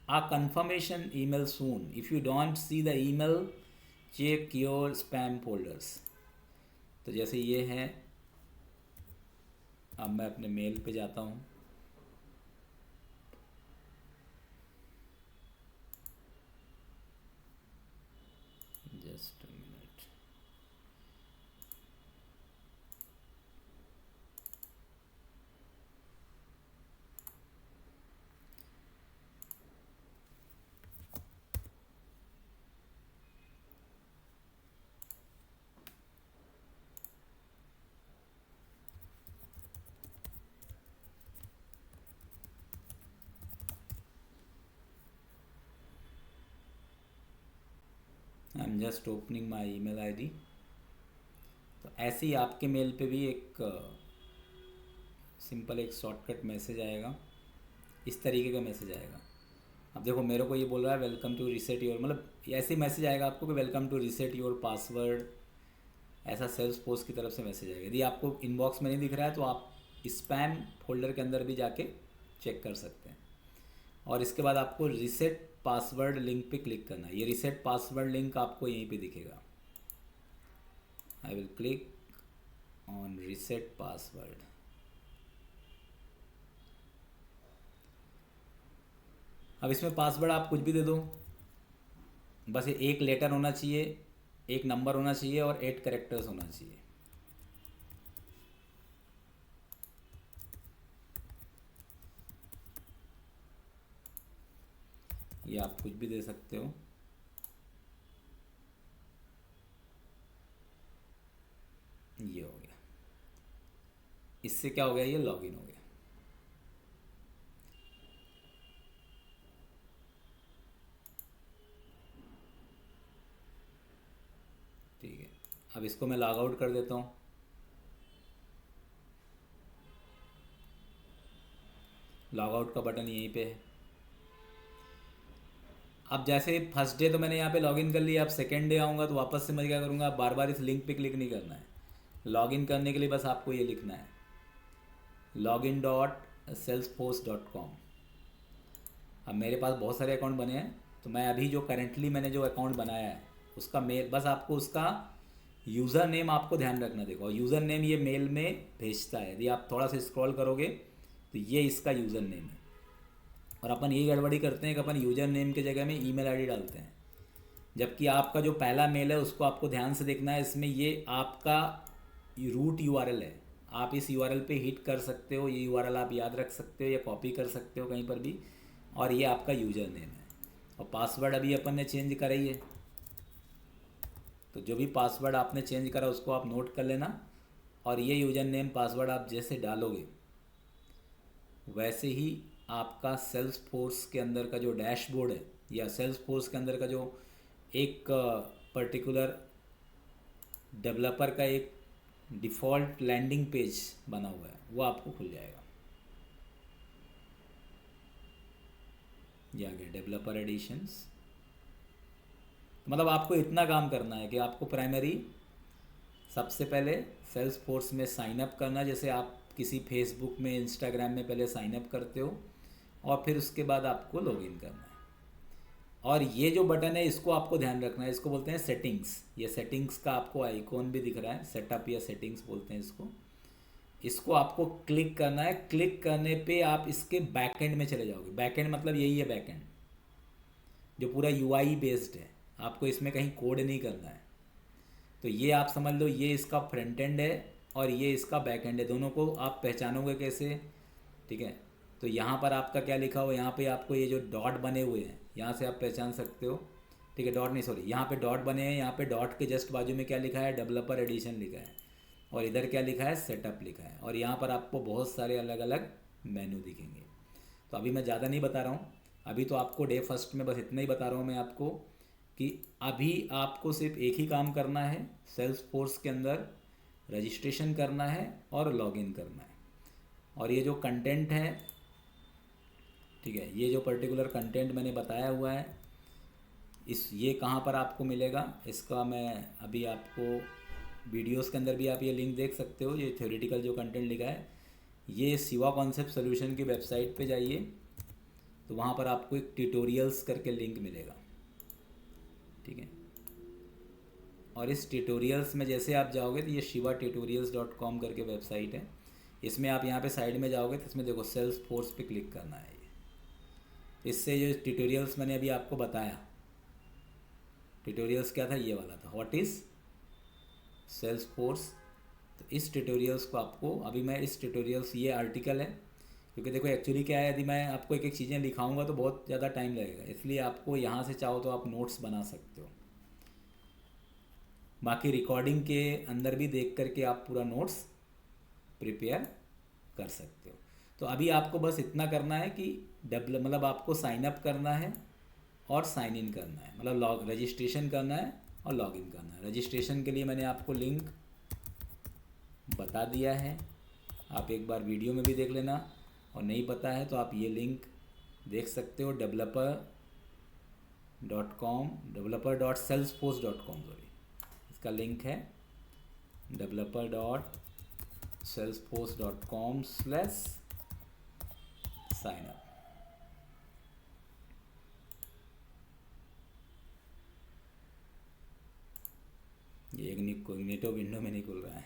a confirmation email soon. If you don't see the email, check your spam folders. तो जैसे ये है, अब मैं अपने मेल पे जाता हूँ। Just a minute. I am just opening my email ID. तो ऐसे ही आपके मेल पे भी एक सिंपल एक शॉर्टकट मैसेज आएगा, इस तरीके का मैसेज आएगा। अब देखो मेरे को ये बोल रहा है वेलकम टू रीसेट योर, मतलब ऐसे ही मैसेज आएगा आपको कि welcome to reset your password, ऐसा सेल्स पोस्ट की तरफ से मैसेज आएगा। यदि आपको इनबॉक्स में नहीं दिख रहा है तो आप स्पैम फोल्डर के अंदर भी जाके चेक कर सकते हैं। और इसके बाद आपको रीसेट पासवर्ड लिंक पे क्लिक करना है। ये रीसेट पासवर्ड लिंक आपको यहीं पे दिखेगा। I will click on reset password. अब इसमें पासवर्ड आप कुछ भी दे दो, बस ये एक लेटर होना चाहिए, एक नंबर होना चाहिए और 8 कैरेक्टर्स होना चाहिए। ये आप कुछ भी दे सकते हो। ये हो गया। इससे क्या हो गया, ये लॉगिन हो गया। ठीक है, अब इसको मैं लॉग आउट कर देता हूँ। लॉग आउट का बटन यहीं पे है। अब जैसे फर्स्ट डे तो मैंने यहाँ पे लॉगिन कर लिया, अब सेकेंड डे आऊँगा तो वापस से मैं क्या करूँगा, बार बार इस लिंक पे क्लिक नहीं करना है। लॉगिन करने के लिए बस आपको ये लिखना है login.salesforce.com। अब मेरे पास बहुत सारे अकाउंट बने हैं, तो मैं अभी जो करेंटली मैंने जो अकाउंट बनाया है उसका मेल, बस आपको उसका यूज़र नेम आपको ध्यान रखना। देखो यूज़र नेम ये मेल में भेजता है, यदि आप थोड़ा सा स्क्रॉल करोगे तो ये इसका यूज़र नेम है। और अपन यही गड़बड़ी करते हैं कि अपन यूज़र नेम के जगह में ईमेल आईडी डालते हैं, जबकि आपका जो पहला मेल है उसको आपको ध्यान से देखना है। इसमें ये आपका रूट यूआरएल है, आप इस यूआरएल पे हिट कर सकते हो, ये यूआरएल आप याद रख सकते हो या कॉपी कर सकते हो कहीं पर भी, और ये आपका यूज़र नेम है। और पासवर्ड अभी अपन ने चेंज करा ही है, तो जो भी पासवर्ड आपने चेंज करा उसको आप नोट कर लेना। और ये यूज़र नेम पासवर्ड आप जैसे डालोगे वैसे ही आपका सेल्स फोर्स के अंदर का जो डैशबोर्ड है या सेल्स फोर्स के अंदर का जो एक पर्टिकुलर डेवलपर का एक डिफ़ॉल्ट लैंडिंग पेज बना हुआ है वो आपको खुल जाएगा। ये आ गया डेवलपर एडिशंस। मतलब आपको इतना काम करना है कि आपको प्राइमरी सबसे पहले सेल्स फोर्स में साइन अप करना, जैसे आप किसी फेसबुक में इंस्टाग्राम में पहले साइन अप करते हो, और फिर उसके बाद आपको लॉगिन करना है। और ये जो बटन है इसको आपको ध्यान रखना है, इसको बोलते हैं सेटिंग्स। ये सेटिंग्स का आपको आइकॉन भी दिख रहा है, सेटअप या सेटिंग्स बोलते हैं इसको। इसको आपको क्लिक करना है। क्लिक करने पे आप इसके बैकएंड में चले जाओगे। बैकएंड मतलब यही है बैकएंड, जो पूरा यूआई बेस्ड है, आपको इसमें कहीं कोड नहीं करना है। तो ये आप समझ लो ये इसका फ्रंट एंड है और ये इसका बैक एंड है। दोनों को आप पहचानोगे कैसे, ठीक है। तो यहाँ पर आपका क्या लिखा हो, यहाँ पे आपको ये जो डॉट बने हुए हैं यहाँ से आप पहचान सकते हो, ठीक है। डॉट नहीं सॉरी, यहाँ पे डॉट बने हैं, यहाँ पे डॉट के जस्ट बाजू में क्या लिखा है, डेवलपर एडिशन लिखा है, और इधर क्या लिखा है, सेटअप लिखा है। और यहाँ पर आपको बहुत सारे अलग अलग मेनू दिखेंगे। तो अभी मैं ज़्यादा नहीं बता रहा हूँ, अभी तो आपको डे फर्स्ट में बस इतना ही बता रहा हूँ मैं आपको कि अभी आपको सिर्फ एक ही काम करना है, सेल्स फोर्स के अंदर रजिस्ट्रेशन करना है और लॉगिन करना है। और ये जो कंटेंट है, ठीक है, ये जो पर्टिकुलर कंटेंट मैंने बताया हुआ है ये कहाँ पर आपको मिलेगा, इसका मैं अभी आपको वीडियोस के अंदर भी आप ये लिंक देख सकते हो। ये थ्योरेटिकल जो कंटेंट लिखा है ये शिवा कॉन्सेप्ट सॉल्यूशन की वेबसाइट पे जाइए, तो वहाँ पर आपको एक ट्यूटोरियल्स करके लिंक मिलेगा, ठीक है। और इस ट्यूटोरियल्स में जैसे आप जाओगे तो ये shiva-tutorials.com करके वेबसाइट है। इसमें आप यहाँ पे साइड में जाओगे तो इसमें देखो सेल्स फोर्स पे क्लिक करना है। ये इससे जो ट्यूटोरियल्स मैंने अभी आपको बताया, ट्यूटोरियल्स क्या था, ये वाला था, व्हाट इज़ सेल्स फोर्स। तो इस ट्यूटोरियल्स को आपको अभी मैं इस ट्यूटोरियल्स, ये आर्टिकल है, क्योंकि देखो एक्चुअली क्या है, यदि मैं आपको एक एक चीज़ें लिखाऊंगा तो बहुत ज़्यादा टाइम लगेगा, इसलिए आपको यहाँ से चाहो तो आप नोट्स बना सकते हो। बाकी रिकॉर्डिंग के अंदर भी देख करके आप पूरा नोट्स प्रिपेयर कर सकते हो। तो अभी आपको बस इतना करना है कि मतलब आपको साइन अप करना है और साइन इन करना है, मतलब रजिस्ट्रेशन करना है और लॉगिन करना है। रजिस्ट्रेशन के लिए मैंने आपको लिंक बता दिया है, आप एक बार वीडियो में भी देख लेना, और नहीं पता है तो आप ये लिंक देख सकते हो developer.salesforce.com, सॉरी, इसका लिंक है developer.salesforce.com/signup। ये एक इनकॉग्निटो विंडो में नहीं खुल रहा है,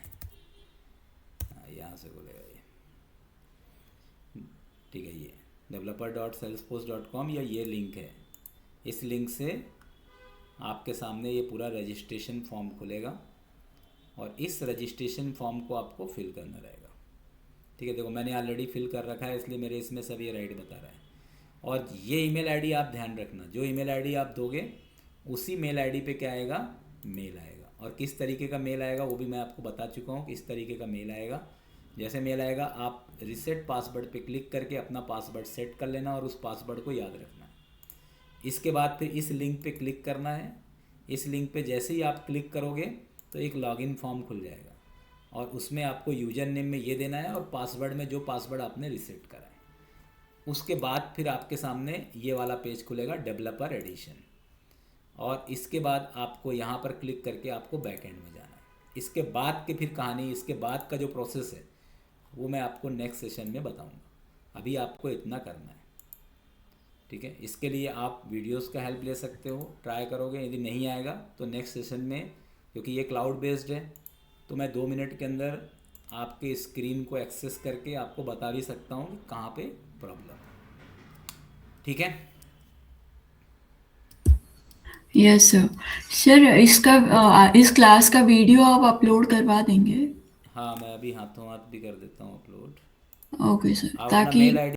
यहाँ से खुलेगा ये, ठीक है। ये developer.salesforce.com या ये लिंक है, इस लिंक से आपके सामने ये पूरा रजिस्ट्रेशन फॉर्म खुलेगा और इस रजिस्ट्रेशन फॉर्म को आपको फिल करना रहेगा, ठीक है। देखो मैंने ऑलरेडी फिल कर रखा है, इसलिए मेरे इसमें सब ये राइट बता रहा है। और ये ईमेल आईडी आप ध्यान रखना, जो ईमेल आईडी आप दोगे उसी मेल आईडी पे क्या आएगा, मेल आएगा। और किस तरीके का मेल आएगा वो भी मैं आपको बता चुका हूँ, किस तरीके का मेल आएगा। जैसे मेल आएगा, आप रीसेट पासवर्ड पे क्लिक करके अपना पासवर्ड सेट कर लेना और उस पासवर्ड को याद रखना है। इसके बाद फिर इस लिंक पे क्लिक करना है। इस लिंक पे जैसे ही आप क्लिक करोगे तो एक लॉगिन फॉर्म खुल जाएगा और उसमें आपको यूज़र नेम में ये देना है और पासवर्ड में जो पासवर्ड आपने रीसेट करा है। उसके बाद फिर आपके सामने ये वाला पेज खुलेगा, डेवलपर एडिशन, और इसके बाद आपको यहाँ पर क्लिक करके आपको बैकएंड में जाना है। इसके बाद की फिर कहानी, इसके बाद का जो प्रोसेस है वो मैं आपको नेक्स्ट सेशन में बताऊँगा। अभी आपको इतना करना है, ठीक है। इसके लिए आप वीडियोस का हेल्प ले सकते हो, ट्राई करोगे, यदि नहीं आएगा तो नेक्स्ट सेशन में, क्योंकि ये क्लाउड बेस्ड है तो मैं 2 मिनट के अंदर आपके स्क्रीन को एक्सेस करके आपको बता भी सकता हूँ कि कहाँ पे प्रॉब्लम है, ठीक है। Yes sir. सर इसका इस क्लास का वीडियो आप अपलोड करवा देंगे? हाँ मैं अभी हाथों हाथ भी कर देता हूँ अपलोड। ओके सर, आप अपना ताकि मेल आईडी